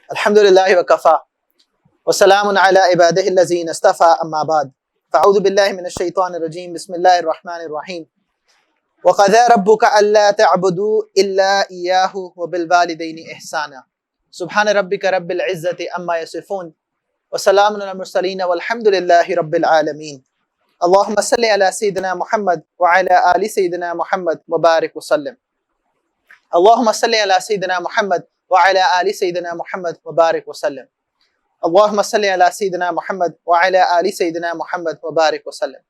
الحمدللہ وکفا وسلام علی عبادہ الذین اصطفى اما بعد فاعوذ باللہ من الشیطان الرجیم بسم اللہ الرحمن الرحیم وقضى ربک الا تعبدوا الا ایاہ وبالوالدین احسانا سبحان ربک رب العزۃ عما یصفون وسلام علی المرسلین والحمد للہ رب العالمین اللہم صلی علی سیدنا محمد وعلی آل سیدنا محمد وبارک وسلم اللہم صلی علی سیدنا محمد وعلی آل سیدنا محمد وبارک وسلم اللہم صلی علی سیدنا محمد وعلی آل سیدنا محمد وبارک وسلم.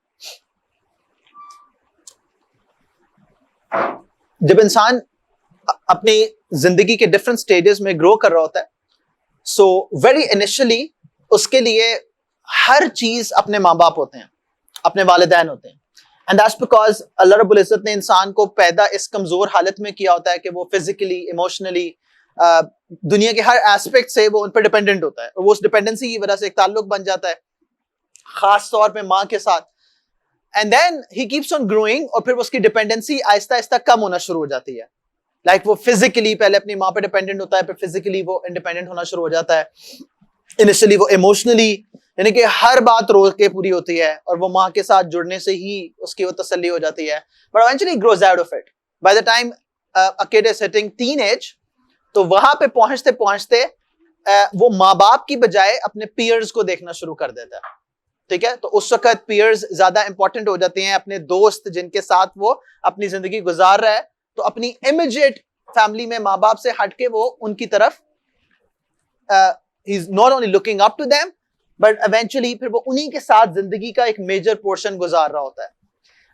جب انسان اپنی زندگی کے ڈفرنٹ سٹیجز میں گرو کر رہا ہوتا ہے سو ویری انیشلی اس کے لیے ہر چیز اپنے ماں باپ ہوتے ہیں، اپنے والدین ہوتے ہیں. اینڈ دیٹس بیکاز اللہ رب العزت نے انسان کو پیدا اس کمزور حالت میں کیا ہوتا ہے کہ وہ فزیکلی ایموشنلی دنیا کے ہر ایسپیکٹ سے وہ ان پر ڈیپینڈنٹ ہوتا ہے، اور وہ اس ڈیپینڈنسی کی وجہ سے ایک تعلق بن جاتا ہے خاص طور پہ ماں کے ساتھ. And then he keeps on growing, اور پھر اس کی ڈیپینڈنسی آہستہ آہستہ کم ہونا شروع ہو جاتی ہے. لائک وہ فزیکلی پہلے اپنی ماں پہ ڈیپینڈنٹ ہوتا ہے، پھر فزیکلی وہ انڈیپینڈنٹ ہونا شروع ہو جاتا ہے. انیشلی وہ ایموشنلی یعنی کہ ہر بات روز کے پوری ہوتی ہے، اور وہ ماں کے ساتھ جڑنے سے ہی اس کی وہ تسلی ہو جاتی ہے. But eventually grows out of it. By the time a kid is hitting teenage، تو وہاں پہ پہنچتے پہنچتے وہ ماں باپ کی بجائے اپنے پیئرز کو دیکھنا شروع کر دیتا ہے. ٹھیک ہے، تو اس وقت پیئرز زیادہ امپورٹنٹ ہو جاتے ہیں، اپنے دوست جن کے ساتھ وہ اپنی زندگی گزار رہا ہے. تو اپنی امیجیٹ فیملی میں ماں باپ سے ہٹ کے وہ ان کی طرف he is not only looking up to them but eventually پھر وہ انہی کے ساتھ زندگی کا ایک میجر پورشن گزار رہا ہوتا ہے.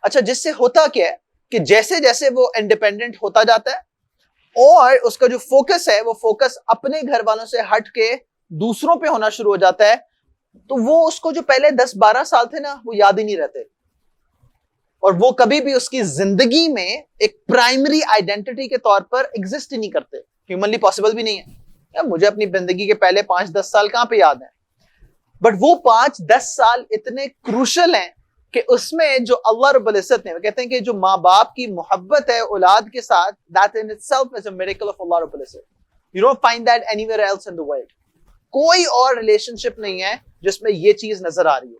اچھا، جس سے ہوتا کیا ہے کہ جیسے جیسے وہ انڈیپینڈنٹ ہوتا جاتا ہے اور اس کا جو فوکس ہے وہ فوکس اپنے گھر والوں سے ہٹ کے دوسروں پہ ہونا شروع ہو جاتا ہے، تو وہ اس کو جو پہلے 10-12 سال تھے نا وہ یاد ہی نہیں رہتے، اور وہ کبھی بھی اس کی زندگی میں ایک پرائمری آئیڈینٹی کے طور پر ایگزسٹ ہی نہیں کرتے. ہیومنلی پاسبل بھی نہیں ہے. مجھے اپنی زندگی کے پہلے 5-10 سال کہاں پہ یاد ہیں، بٹ وہ 5-10 سال اتنے کروشل ہیں کہ اس میں جو اللہ رب العزت نے، وہ کہتے ہیں کہ جو ماں باپ کی محبت ہے اولاد کے ساتھ، that in itself is a miracle of Allah رب العزت. You don't find that anywhere else in the world. کوئی اور ریلیشن شپ نہیں ہے جس میں یہ چیز نظر آ رہی ہو.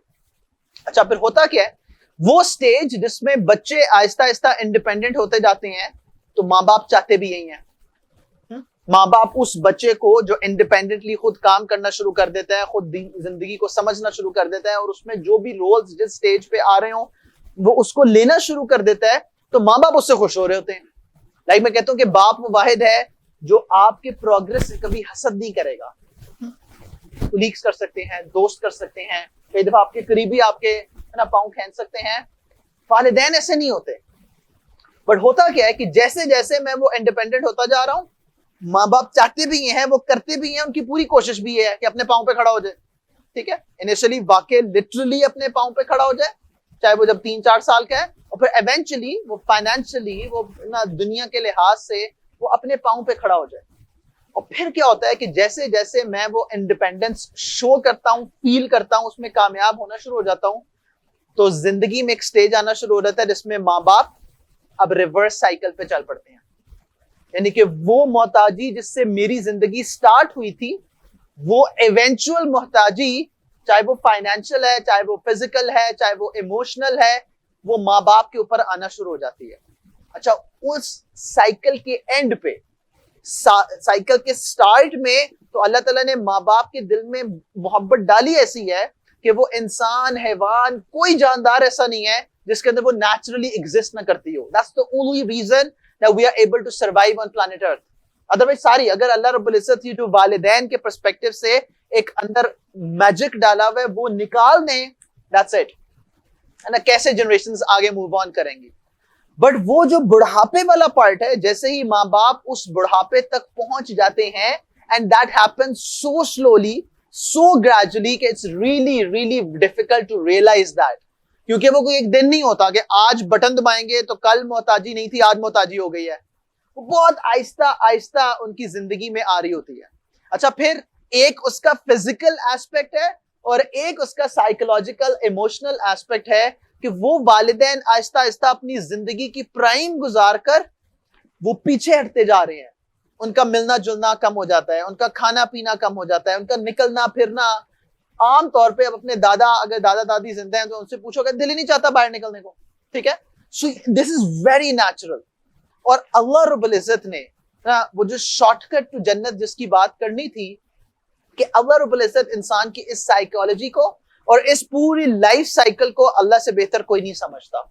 اچھا، پھر ہوتا کیا ہے، وہ سٹیج جس میں بچے آہستہ آہستہ انڈیپینڈنٹ ہوتے جاتے ہیں تو ماں باپ چاہتے بھی یہی ہیں. ماں باپ اس بچے کو جو انڈیپینڈنٹلی خود کام کرنا شروع کر دیتا ہے، خود زندگی کو سمجھنا شروع کر دیتا ہے، اور اس میں جو بھی رولز جس سٹیج پہ آ رہے ہوں وہ اس کو لینا شروع کر دیتا ہے، تو ماں باپ اس سے خوش ہو رہے ہوتے ہیں. لائک میں کہتا ہوں کہ باپ وہ واحد ہے جو آپ کے پروگرس سے کبھی حسد نہیں کرے گا. کولیگز کر سکتے ہیں، دوست کر سکتے ہیں، کئی دفعہ آپ کے قریبی آپ کے پاؤں کھینچ سکتے ہیں، والدین ایسے نہیں ہوتے. بٹ ہوتا کیا ہے کہ جیسے جیسے میں وہ انڈیپینڈنٹ ہوتا جا رہا ہوں، ماں باپ چاہتے بھی ہیں، وہ کرتے بھی ہیں، ان کی پوری کوشش بھی ہے کہ اپنے پاؤں پہ کھڑا ہو جائے. ٹھیک ہے، انیشلی واقع لٹرلی اپنے پاؤں پہ کھڑا ہو جائے، چاہے وہ جب 3-4 سال کا ہے، اور پھر ایونچولی وہ فائنینشلی وہ دنیا کے لحاظ سے وہ اپنے پاؤں پہ کھڑا ہو جائے. اور پھر کیا ہوتا ہے کہ جیسے جیسے میں وہ انڈیپینڈنس شو کرتا ہوں، فیل کرتا ہوں، اس میں کامیاب ہونا شروع ہو جاتا ہوں، تو زندگی میں ایک سٹیج آنا شروع ہو جاتا ہے جس میں ماں باپ اب ریورس سائیکل پہ چل پڑتے ہیں. یعنی کہ وہ محتاجی جس سے میری زندگی سٹارٹ ہوئی تھی، وہ ایونچوئل محتاجی، چاہے وہ فائنینشیل ہے، چاہے وہ فزیکل ہے، چاہے وہ ایموشنل ہے، وہ ماں باپ کے اوپر آنا شروع ہو جاتی ہے. اچھا، اس سائیکل کے اینڈ پہ، سائیکل کے سٹارٹ میں تو اللہ تعالیٰ نے ماں باپ کے دل میں محبت ڈالی ایسی ہے کہ وہ انسان، حیوان، کوئی جاندار ایسا نہیں ہے جس کے اندر وہ نیچرلی ایگزسٹ نہ کرتی ہو. That's the only reason that we are able to survive on planet Earth. Otherwise ساری، اگر اللہ رب العزت یہ جو والدین کے پرسپیکٹو سے ایک اندر میجک ڈالا ہوا ہے وہ نکال دیں، that's it. نا کیسے جنریشنز آگے موو آن کریں گی. بٹ وہ جو بڑھاپے والا پارٹ ہے، جیسے ہی ماں باپ اس بڑھاپے تک پہنچ جاتے ہیں، and that happens so slowly, so gradually کہ it's really really difficult to realize that. کیونکہ وہ کوئی ایک دن نہیں ہوتا کہ آج بٹن دبائیں گے تو کل محتاجی نہیں تھی آج محتاجی ہو گئی ہے. وہ بہت آہستہ آہستہ ان کی زندگی میں آ رہی ہوتی ہے. اچھا، پھر ایک اس کا فزیکل ایسپیکٹ ہے اور ایک اس کا سائیکولوجیکل ایموشنل ایسپیکٹ ہے کہ وہ والدین آہستہ آہستہ اپنی زندگی کی پرائم گزار کر وہ پیچھے ہٹتے جا رہے ہیں. ان کا ملنا جلنا کم ہو جاتا ہے, ان کا کھانا پینا کم ہو جاتا ہے, ان کا نکلنا پھرنا. عام طور پہ اب اپنے دادا, اگر دادا دادی زندہ ہیں تو ان سے پوچھو کہ دل ہی نہیں چاہتا باہر نکلنے کو, ٹھیک ہے. سو دس از ویری نیچرل. اور اللہ رب العزت نے وہ جو شارٹ کٹ ٹو جنت جس کی بات کرنی تھی, کہ اللہ رب العزت انسان کی اس سائیکالوجی کو اور اس پوری لائف سائیکل کو اللہ سے بہتر کوئی نہیں سمجھتا.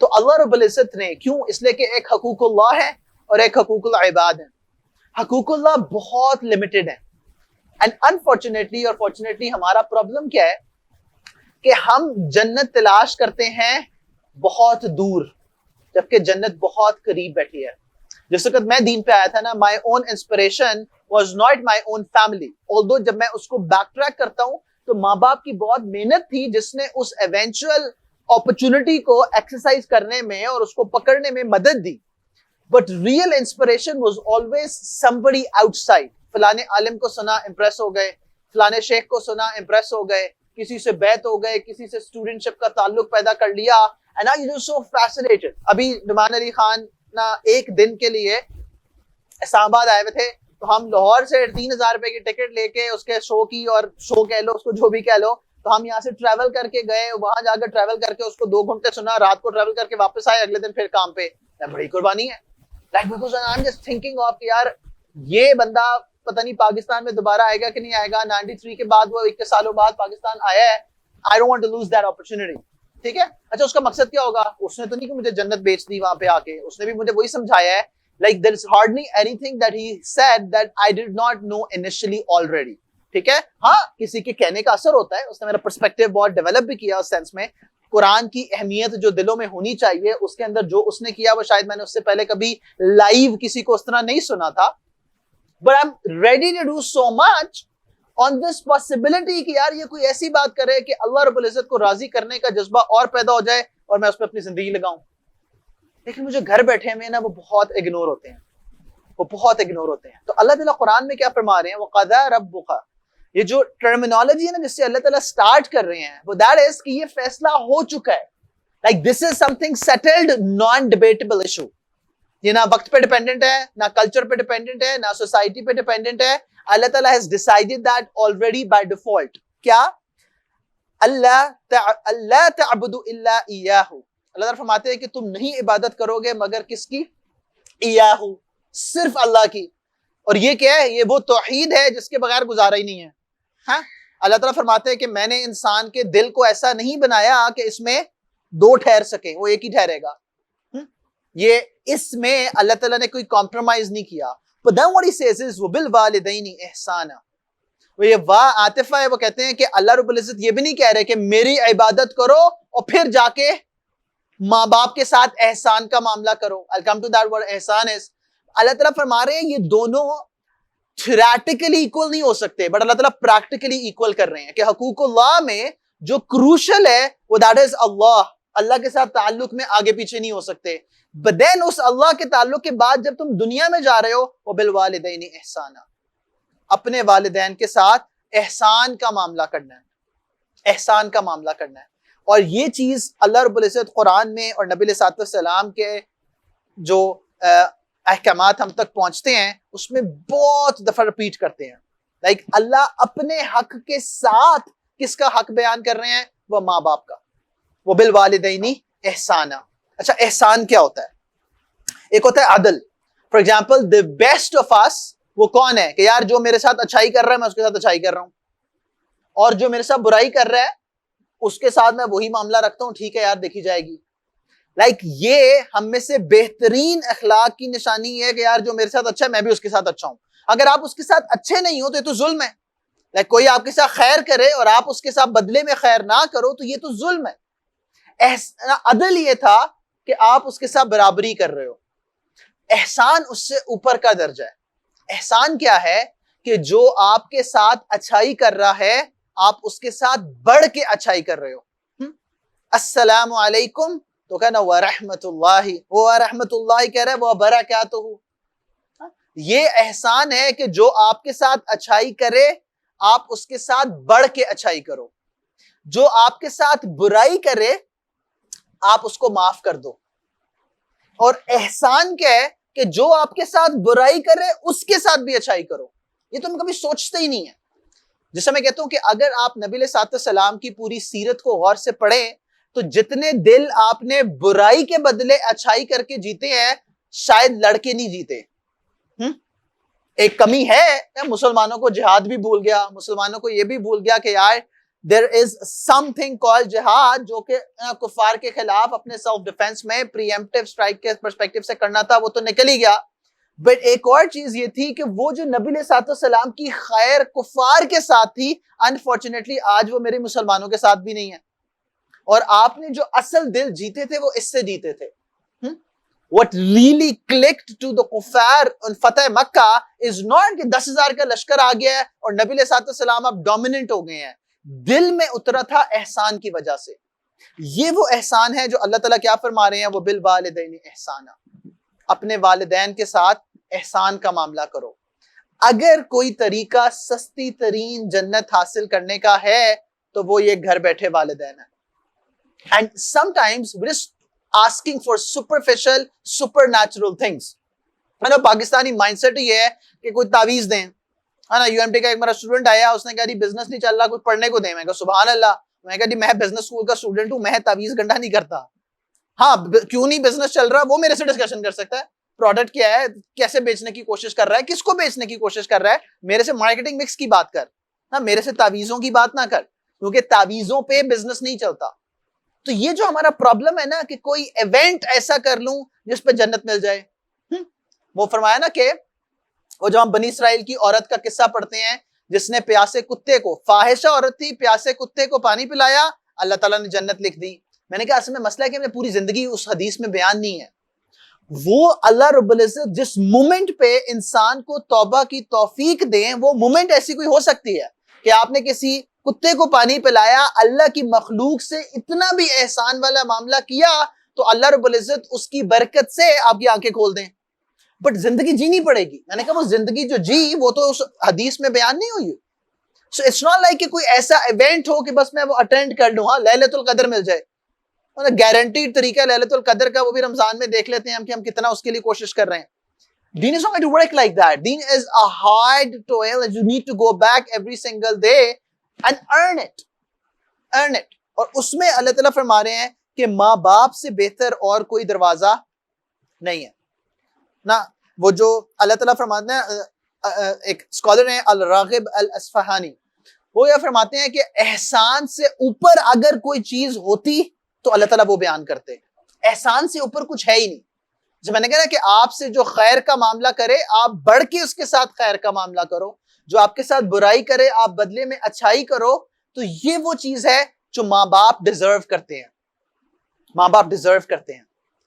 تو اللہ رب العزت نے کیوں, اس لیے کہ ایک حقوق اللہ ہے اور ایک حقوق العباد ہے. حقوق اللہ بہت لمیٹڈ ہے, اینڈ انفارچونیٹلی اور فارچونیٹلی ہمارا پرابلم کیا ہے کہ ہم جنت تلاش کرتے ہیں بہت دور, جبکہ جنت بہت قریب بیٹھی ہے. جس وقت میں دین پہ آیا تھا نا, my own inspiration was not my own family, although جب میں اس کو بیک ٹریک کرتا ہوں تو ماں باپ کی بہت محنت تھی جس نے اس ایونچوئل اپرچونٹی کو ایکسرسائز کرنے میں اور اس کو پکڑنے میں مدد دی. But real inspiration was always somebody outside. فلانے عالم کو سنا امپریس ہو گئے, فلانے شیخ کو سنا امپریس ہو گئے, کسی سے بیعت ہو گئے, کسی سے اسٹوڈنٹشپ کا تعلق پیدا کر لیا, and now you're so fascinated. ابھی نعمان علی خان نا ایک دن کے لیے اسلام آباد آئے ہوئے تھے, تو ہم لاہور سے 3,000 روپے کی ٹکٹ لے کے اس کے شو کی, اور شو کہہ لو اس کو جو بھی کہہ لو, تو ہم یہاں سے ٹریول کر کے گئے, وہاں جا کر ٹریول کر کے اس کو 2 گھنٹے سنا, رات کو ٹریول کر کے واپس آئے, اگلے دن پھر کام پہ. بڑی قربانی ہے. Like because I'm just thinking of کہ یار یہ بندہ پتہ نہیں پاکستان میں دوبارہ آئے گا کہ نہیں آئے گا. 93 کے بعد وہ 21 سالوں بعد پاکستان آیا ہے. I don't want to lose that opportunity. ٹھیک ہے. اچھا اس کا مقصد کیا ہوگا؟ اس نے تو نہیں کہ مجھے جنت بیچ دی وہاں پہ آ کے, اس نے بھی مجھے وہی سمجھایا ہے. Like there is hardly anything that he said that I did not know initially already. ٹھیک ہے. ہاں کسی کے کہنے کا اثر ہوتا ہے, اس نے میرا پرسپیکٹو بہت ڈیولپ بھی کیا اس سینس میں. قرآن کی اہمیت جو دلوں میں ہونی چاہیے, اس کے اندر جو اس نے کیا وہ شاید میں نے اس سے پہلے کبھی لائیو کسی کو اس طرح نہیں سنا تھا. But I'm ready to do so much on this possibility کہ یار یہ کوئی ایسی بات کرے کہ اللہ رب العزت کو راضی کرنے کا جذبہ اور پیدا ہو جائے اور میں اس پہ اپنی زندگی لگاؤں. لیکن مجھے گھر بیٹھے میں نا وہ بہت اگنور ہوتے ہیں, وہ بہت اگنور ہوتے ہیں. تو اللہ تعالیٰ قرآن میں کیا فرما رہے ہیں, وَقَضَىٰ رَبُّكَ, یہ جو ٹرمینالوجی ہے نا جس سے اللہ تعالیٰ سٹارٹ کر رہے ہیں, وہ دیٹ از کہ یہ فیصلہ ہو چکا ہے. Like this is some thing settled, naan debatable issue. یہ نہ وقت پہ ڈیپینڈنٹ ہے, نہ کلچر پہ ڈیپینڈنٹ ہے, نہ سوسائٹی پہ ڈیپینڈنٹ ہے. اللہ تعالیٰ has decided that already by default. کیا؟ اللہ تعبدوا الا ایاہ. اللہ تعالیٰ فرماتے ہیں کہ تم نہیں عبادت کرو گے مگر کس کی؟ ایاہ, صرف اللہ کی. اور یہ کیا ہے؟ یہ وہ توحید ہے جس کے بغیر گزارا ہی نہیں ہے. ہاں, اللہ تعالیٰ فرماتے ہیں کہ میں نے انسان کے دل کو ایسا نہیں بنایا کہ اس میں 2 ٹھہر سکیں, وہ ایک ہی ٹھہرے گا. یہ اس میں اللہ تعالیٰ نے کوئی کمپرومائز نہیں کیا. But then what he says is وَبِالْوَالِدَيْنِ إِحْسَانًا. وہ یہ عاطفہ ہے, وہ کہتے ہیں کہ اللہ رب العزت یہ بھی نہیں کہہ رہے کہ میری عبادت کرو اور پھر جا کے ماں باپ کے ساتھ احسان کا معاملہ کرو. I'll come to that word Ehsan is. اللہ تعالیٰ فرما رہے ہیں یہ دونوں تھیوریٹیکلی ایکول نہیں ہو سکتے, بٹ اللہ تعالیٰ پریکٹیکلی ایکول کر رہے ہیں کہ حقوق اللہ میں جو کروشل ہے وہ دیٹ از اللہ. اللہ کے ساتھ تعلق میں آگے پیچھے نہیں ہو سکتے. But then اس اللہ کے تعلق کے بعد جب تم دنیا میں جا رہے ہو, وَبِالْوَالِدَيْنِ إِحْسَانًا, اپنے والدین کے ساتھ احسان کا معاملہ کرنا ہے, احسان کا معاملہ کرنا ہے. اور یہ چیز اللہ رب العزت قرآن میں اور نبی علیہ السلام کے جو احکامات ہم تک پہنچتے ہیں اس میں بہت دفعہ ریپیٹ کرتے ہیں. لائک اللہ اپنے حق کے ساتھ کس کا حق بیان کر رہے ہیں؟ وہ ماں باپ کا. وَبِالْوَالِدَيْنِ إِحْسَانًا. اچھا احسان کیا ہوتا ہے؟ ایک ہوتا ہے عدل. For example the best of us وہ کون ہے کہ یار جو میرے ساتھ اچھائی کر رہا ہے میں اس کے ساتھ اچھائی کر رہا ہوں, اور جو میرے ساتھ برائی کر رہا ہے اس کے ساتھ میں وہی معاملہ رکھتا ہوں, ٹھیک ہے یار دیکھی جائے گی. لائک یہ ہم میں سے بہترین اخلاق کی نشانی ہے کہ یار جو میرے ساتھ اچھا ہے میں بھی اس کے ساتھ اچھا ہوں. اگر آپ اس کے ساتھ اچھے نہیں ہو تو یہ تو ظلم ہے. لائک کوئی آپ کے ساتھ خیر کرے اور آپ اس کے ساتھ بدلے میں خیر نہ کرو تو یہ تو ظلم ہے. عدل یہ تھا کہ آپ اس کے ساتھ برابری کر رہے ہو. احسان اس سے اوپر کا درجہ ہے. احسان کیا ہے کہ جو آپ کے ساتھ اچھائی کر رہا ہے آپ اس کے ساتھ بڑھ کے اچھائی کر رہے ہو. السلام علیکم تو کہنا ورحمت اللہ, وہ رحمت اللہ کہہ رہے وہ برکاتہ. یہ احسان ہے کہ جو آپ کے ساتھ اچھائی کرے آپ اس کے ساتھ بڑھ کے اچھائی کرو. جو آپ کے ساتھ برائی کرے آپ اس کو معاف کر دو. اور احسان کیا ہے کہ جو آپ کے ساتھ برائی کرے اس کے ساتھ بھی اچھائی کرو. یہ تم کبھی سوچتے ہی نہیں ہے. جسے میں کہتا ہوں کہ اگر آپ نبی علیہ الصلوۃ والسلام کی پوری سیرت کو غور سے پڑھیں تو جتنے دل آپ نے برائی کے بدلے اچھائی کر کے جیتے ہیں شاید لڑکے نہیں جیتے. ایک کمی ہے، مسلمانوں کو جہاد بھی بھول گیا، مسلمانوں کو یہ بھی بھول گیا کہ یار there is something called جہاد جو کہ کفار کے خلاف اپنے سیلف ڈیفense میں پریمپٹیو اسٹرائک کے پرسپیکٹیو سے کرنا تھا، وہ تو نکل ہی گیا. بٹ ایک اور چیز یہ تھی کہ وہ جو نبی علیہ الصلوۃ والسلام کی خیر کفار کے ساتھ تھی، انفارچونیٹلی آج وہ میرے مسلمانوں کے ساتھ بھی نہیں ہے. اور آپ نے جو اصل دل جیتے تھے وہ اس سے جیتے تھے. What really clicked to the kuffar on Fath Mecca is not کہ 10,000 کا لشکر آ گیا ہے اور نبی علیہ الصلوۃ والسلام اب ڈومیننٹ ہو گئے ہیں. دل میں اترا تھا احسان کی وجہ سے. یہ وہ احسان ہے جو اللہ تعالیٰ کیا فرما رہے ہیں، وہ بالوالدین احسانا، اپنے والدین کے ساتھ احسان کا معاملہ کرو. اگر کوئی طریقہ سستی ترین جنت حاصل کرنے کا ہے تو وہ یہ گھر بیٹھے والدین ہیں. And sometimes we're just asking for superficial, supernatural things. ہے نا، پاکستانی مائنڈ سیٹ یہ ہے کہ کوئی تعویذ دیں. ہے نا، UMT کا ایک میرا اسٹوڈنٹ آیا، اس نے کہا جی بزنس نہیں چل رہا، کچھ پڑھنے کو دیں. میں کہا سبحان اللہ. میں کہا جی میں بزنس اسکول کا اسٹوڈنٹ ہوں، میں تعویذ گنڈا نہیں کرتا. ہاں کیوں نہیں بزنس چل رہا وہ میرے سے ڈسکشن کر سکتا ہے. پروڈکٹ کیا ہے، کیسے بیچنے کی کوشش کر رہا ہے، کس کو بیچنے کی کوشش کر رہا ہے، میرے سے مارکیٹنگ مکس کی بات کر. ہاں میرے سے تعویذوں کی بات نہ کر، کیونکہ تعویذوں پہ بزنس نہیں چلتا. تو یہ جو ہمارا پرابلم ہے نا کہ کوئی ایونٹ ایسا کر لوں جس پہ جنت مل جائے. وہ فرمایا نا کہ وہ جو ہم بنی اسرائیل کی عورت کا قصہ پڑھتے ہیں جس نے پیاسے کتے کو، فاحشہ عورت تھی، پیاسے کتے کو پانی پلایا، اللہ تعالیٰ نے جنت لکھ دی. میں نے کہا اصل میں مسئلہ ہے کہ ہمیں پوری زندگی اس حدیث میں بیان نہیں ہے. وہ اللہ رب العزت جس مومنٹ پہ انسان کو توبہ کی توفیق دیں، وہ مومنٹ ایسی کوئی ہو سکتی ہے کہ آپ نے کسی کتے کو پانی پلایا، اللہ کی مخلوق سے اتنا بھی احسان والا معاملہ کیا تو اللہ رب العزت اس کی برکت سے آپ کی آنکھیں کھول دیں. بٹ زندگی جینی پڑے گی. میں نے کہا وہ زندگی جو جی وہ تو اس حدیث میں بیان نہیں ہوئی. سو اٹس ناٹ لائک کہ کوئی ایسا ایونٹ ہو کہ بس میں وہ اٹینڈ کر لوں، ہاں لیلۃ القدر مل جائے. گارنٹیڈ طریقہ ہے لیلۃ القدر کا، وہ بھی رمضان میں دیکھ لیتے ہیں ہم کہ ہم کتنا اس کے لیے کوشش کر رہے ہیں. Deen is not going to work like that. Deen is a hard toil and you need to go back every single day and earn it. Earn it. اور اس میں اللہ تعالیٰ فرما رہے ہیں کہ ماں باپ سے بہتر اور کوئی دروازہ نہیں ہے نا. وہ جو اللہ تعالیٰ فرماتے ہیں، ایک اسکالر ہیں الراغب الاصفہانی، وہ یہ فرماتے ہیں کہ احسان سے اوپر اگر کوئی چیز ہوتی تو اللہ تعالیٰ وہ بیان کرتے. احسان سے اوپر کچھ ہے ہی نہیں. جب میں نے کہا کہ آپ سے جو خیر کا معاملہ کرے آپ بڑھ کے اس کے ساتھ خیر کا معاملہ کرو، جو آپ کے ساتھ برائی کرے آپ بدلے میں اچھائی کرو، تو یہ وہ چیز ہے جو ماں باپ ڈیزرو کرتے ہیں. ماں باپ ڈیزرو کرتے ہیں.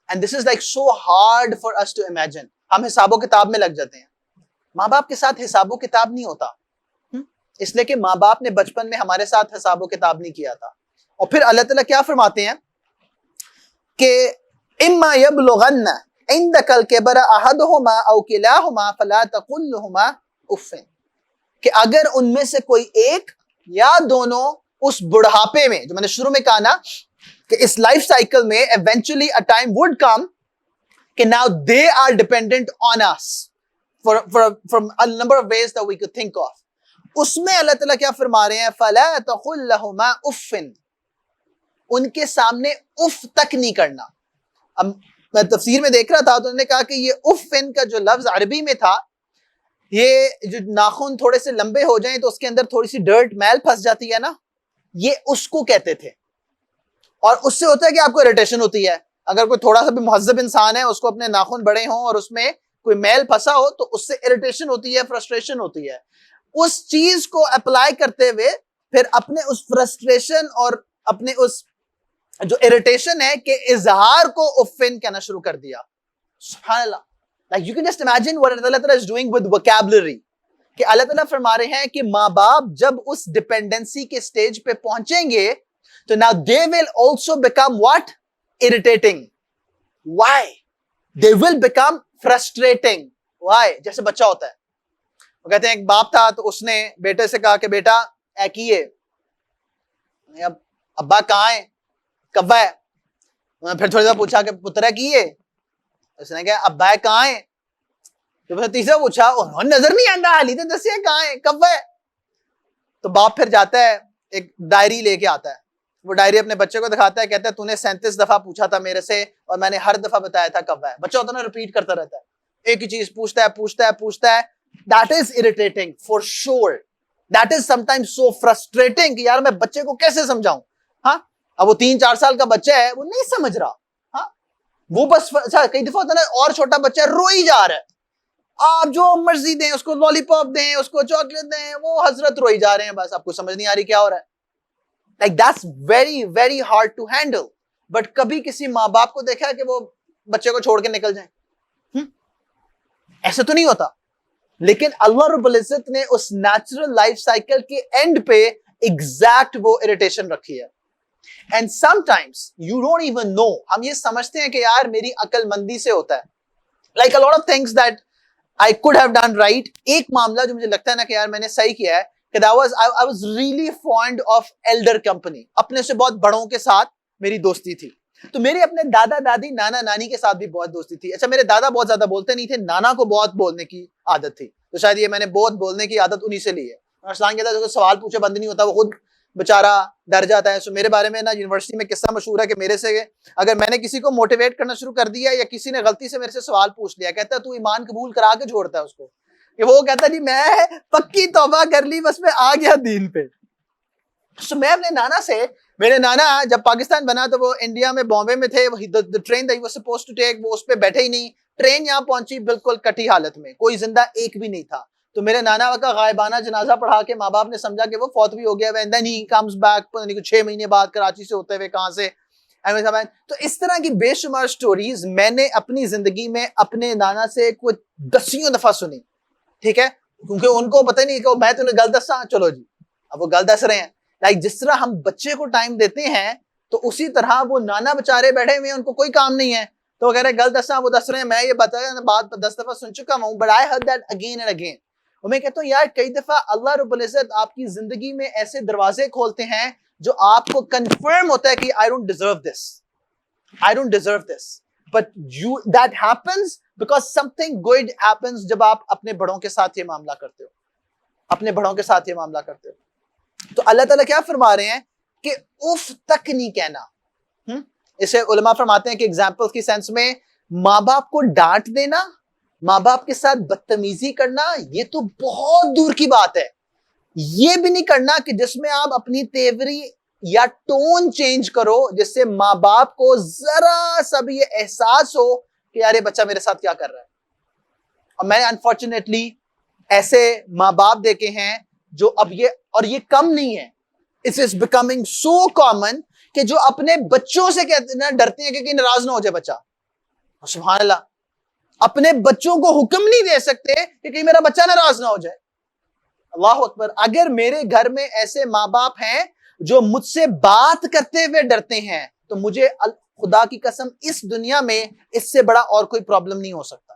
And this is like so hard for us to imagine. ہم حساب و کتاب میں لگ جاتے ہیں. ماں باپ کے ساتھ حساب و کتاب نہیں ہوتا، اس لیے کہ ماں باپ نے بچپن میں ہمارے ساتھ حساب و کتاب نہیں کیا تھا. اور پھر اللہ تعالیٰ کیا فرماتے ہیں کہ اما یبلغن عندک الکبر احدہما او کلاہما فلا تقل لہما اف، کہ اگر ان میں سے کوئی ایک یا دونوں اس بڑھاپے میں، جو میں نے شروع میں کہا نا کہ اس لائف سائیکل میں eventually a time would come کہ now they are dependent on us from a number of ways that we could think of. اس میں اللہ تعالیٰ کیا فرما رہے ہیں، فلا تقل لہما اف، ان کے سامنے اف تک نہیں کرنا. اب میں تفسیر میں دیکھ رہا تھا تو انہوں نے کہا کہ یہ اف کا جو لفظ عربی میں تھا، یہ جو ناخن تھوڑے سے لمبے ہو جائیں تو اس کے اندر تھوڑی سی ڈرٹ میل پھنس جاتی ہے نا، یہ اس کو کہتے تھے. اور اس سے ہوتا ہے کہ آپ کو اریٹیشن ہوتی ہے. اگر کوئی تھوڑا سا بھی مہذب انسان ہے، اس کو اپنے ناخن بڑے ہوں اور اس میں کوئی میل پھنسا ہو تو اس سے اریٹیشن ہوتی ہے، فرسٹریشن ہوتی ہے. اس چیز کو اپلائی کرتے ہوئے پھر اپنے اس فرسٹریشن اور اپنے اس جو اریٹیشن ہے کہ اظہار کو افن کہنا شروع کر دیا. سبحان اللہ. Like you can just imagine what Allah Ta'ala is doing with vocabulary. کہ اللہ تعالیٰ فرما رہے ہیں کہ ماں باپ جب اس ڈپینڈنسی کے سٹیج پہ پہنچیں گے تو now they will also become what? Irritating. Why? They will become frustrating. Why? جیسے بچہ ہوتا ہے، وہ کہتے ہیں ایک باپ تھا تو اس نے بیٹے سے کہا کہ بیٹا اے کیے، ابا کہاں ہے، کب ہے؟ پھر تھوڑی دیر پوچھا کہ پترا کیے، اس نے کہا ابا کہاں ہے، جب تیسرا پوچھا نظر نہیں آتا حالی تو دسیا کہاں ہے کب ہے. تو باپ پھر جاتا ہے ایک ڈائری لے کے آتا ہے, وہ ڈائری اپنے بچے کو دکھاتا ہے, کہتا ہے تو نے 37 دفعہ پوچھا تھا میرے سے اور میں نے ہر دفعہ بتایا تھا کب ہے. بچہ ہوتا ہے نا ریپیٹ کرتا رہتا ہے, ایک ہی چیز پوچھتا ہے. That is irritating for sure. That is sometimes so frustrating کہ یار میں بچے کو کیسے سمجھاؤں. ہاں اب وہ 3-4 سال کا بچہ ہے, وہ نہیں سمجھ رہا. ہاں وہ بس کئی دفعہ ہوتا ہے نا, اور چھوٹا بچہ ہے رو ہی جا رہا ہے, آپ جو مرضی دیں اس کو, لالی پاپ دیں اس کو, چاکلیٹ دیں, وہ حضرت روئی جا رہے ہیں, بس آپ کو سمجھ نہیں آ رہی کیا ہو رہا ہے. Like that's very very hard to handle. But کبھی کسی ماں باپ کو دیکھا ہے کہ وہ بچے کو چھوڑ کے نکل جائیں؟ ایسا تو نہیں ہوتا. لیکن اللہ رب العزت نے اس نیچرل لائف سائیکل کے اینڈ پہ ایگزیکٹ وہ اریٹیشن رکھی ہے. And sometimes you don't even know. ہم یہ سمجھتے ہیں کہ یار میری عقل مندی سے ہوتا ہے. Like a lot of things that I could have done right. ایک معاملہ جو مجھے لگتا ہے نا کہ یار میں نے صحیح کیا ہے, کہ I was really fond of elder company. اپنے سے بہت بڑوں کے ساتھ میری دوستی تھی. تو میرے اپنے دادا دادی نانا نانی کے ساتھ بھی بہت دوستی تھی. اچھا میرے دادا بہت زیادہ بولتے نہیں تھے, نانا کو بہت بولنے کی عادت تھی, تو شاید یہ میں نے بہت بولنے کی عادت انہی سے لی ہے. ارسلان کہتا ہے جو سوال پوچھے بند نہیں ہوتا, وہ خود بےچارا ڈر جاتا ہے. سو میرے بارے میں نا یونیورسٹی میں قصہ مشہور ہے کہ میرے سے اگر میں نے کسی کو موٹیویٹ کرنا شروع کر دیا یا کسی نے غلطی سے میرے سے سوال پوچھ لیا, کہتا ہے تو ایمان قبول کرا کے چھوڑتا ہے اس کو, کہ وہ کہتا ہے جی میں پکی توبہ کر لی, بس میں آ گیا دین پہ. سو میں اپنے نانا سے, میرے نانا جب پاکستان بنا تو وہ انڈیا میں بامبے میں تھے, train that he was supposed to take, وہ اس پہ بیٹھے ہی نہیں. ٹرین یہاں پہنچی بالکل کٹی حالت میں, کوئی زندہ ایک بھی نہیں تھا. تو میرے نانا کا غائبانہ جنازہ پڑھا کے ماں باپ نے سمجھا کہ وہ فوت بھی ہو گیا. And then he comes back 6 مہینے بعد کراچی سے ہوتے ہوئے کہاں سے. تو اس طرح کی بے شمار سٹوریز میں نے اپنی زندگی میں اپنے نانا سے کوئی 10 دفعہ سنی. ٹھیک ہے, کیونکہ ان کو پتہ نہیں کہ میں تو گل دسا, چلو جی اب وہ گل دس رہے ہیں. لائک جس طرح ہم بچے کو ٹائم دیتے ہیں تو اسی طرح وہ نانا بےچارے بیٹھے ہوئے ہیں, ان کو کوئی کام نہیں ہے, تو وہ کہہ رہے ہیں گل دسا, وہ دس رہے ہیں, میں یہ بتایا بات 10 دفعہ سن چکا ہوں, but I heard that again and again. اور میں کہتا ہوں یار کئی دفعہ اللہ رب العزت آپ کی زندگی میں ایسے دروازے کھولتے ہیں جو آپ کو کنفرم ہوتا ہے کہ I don't deserve this, I don't deserve this, but that happens because something good happens جب آپ اپنے بڑوں کے ساتھ یہ معاملہ کرتے ہو, اپنے بڑوں کے ساتھ یہ معاملہ کرتے ہو. تو اللہ تعالیٰ کیا فرما رہے ہیں کہ اف تک نہیں کہنا. اسے علماء فرماتے ہیں کہ ایگزامپل کی سینس میں ماں باپ کو ڈانٹ دینا, ماں باپ کے ساتھ بدتمیزی کرنا, یہ تو بہت دور کی بات ہے. یہ بھی نہیں کرنا کہ جس میں آپ اپنی تیوری یا ٹون چینج کرو جس سے ماں باپ کو ذرا سا بھی یہ احساس ہو کہ یار یہ بچہ میرے ساتھ کیا کر رہا ہے. اور میں انفارچونیٹلی ایسے ماں باپ دیکھے ہیں جو اب یہ, اور یہ کم نہیں ہے, it is becoming so common, کہ جو اپنے بچوں سے کہتے ہیں ڈرتے ہیں کہ ناراض نہ ہو جائے بچہ. سبحان اللہ, اپنے بچوں کو حکم نہیں دے سکتے کہ کہیں میرا بچہ ناراض نہ ہو جائے. اللہ اکبر. اگر میرے گھر میں ایسے ماں باپ ہیں جو مجھ سے بات کرتے ہوئے ڈرتے ہیں تو مجھے خدا کی قسم اس دنیا میں اس سے بڑا اور کوئی پرابلم نہیں ہو سکتا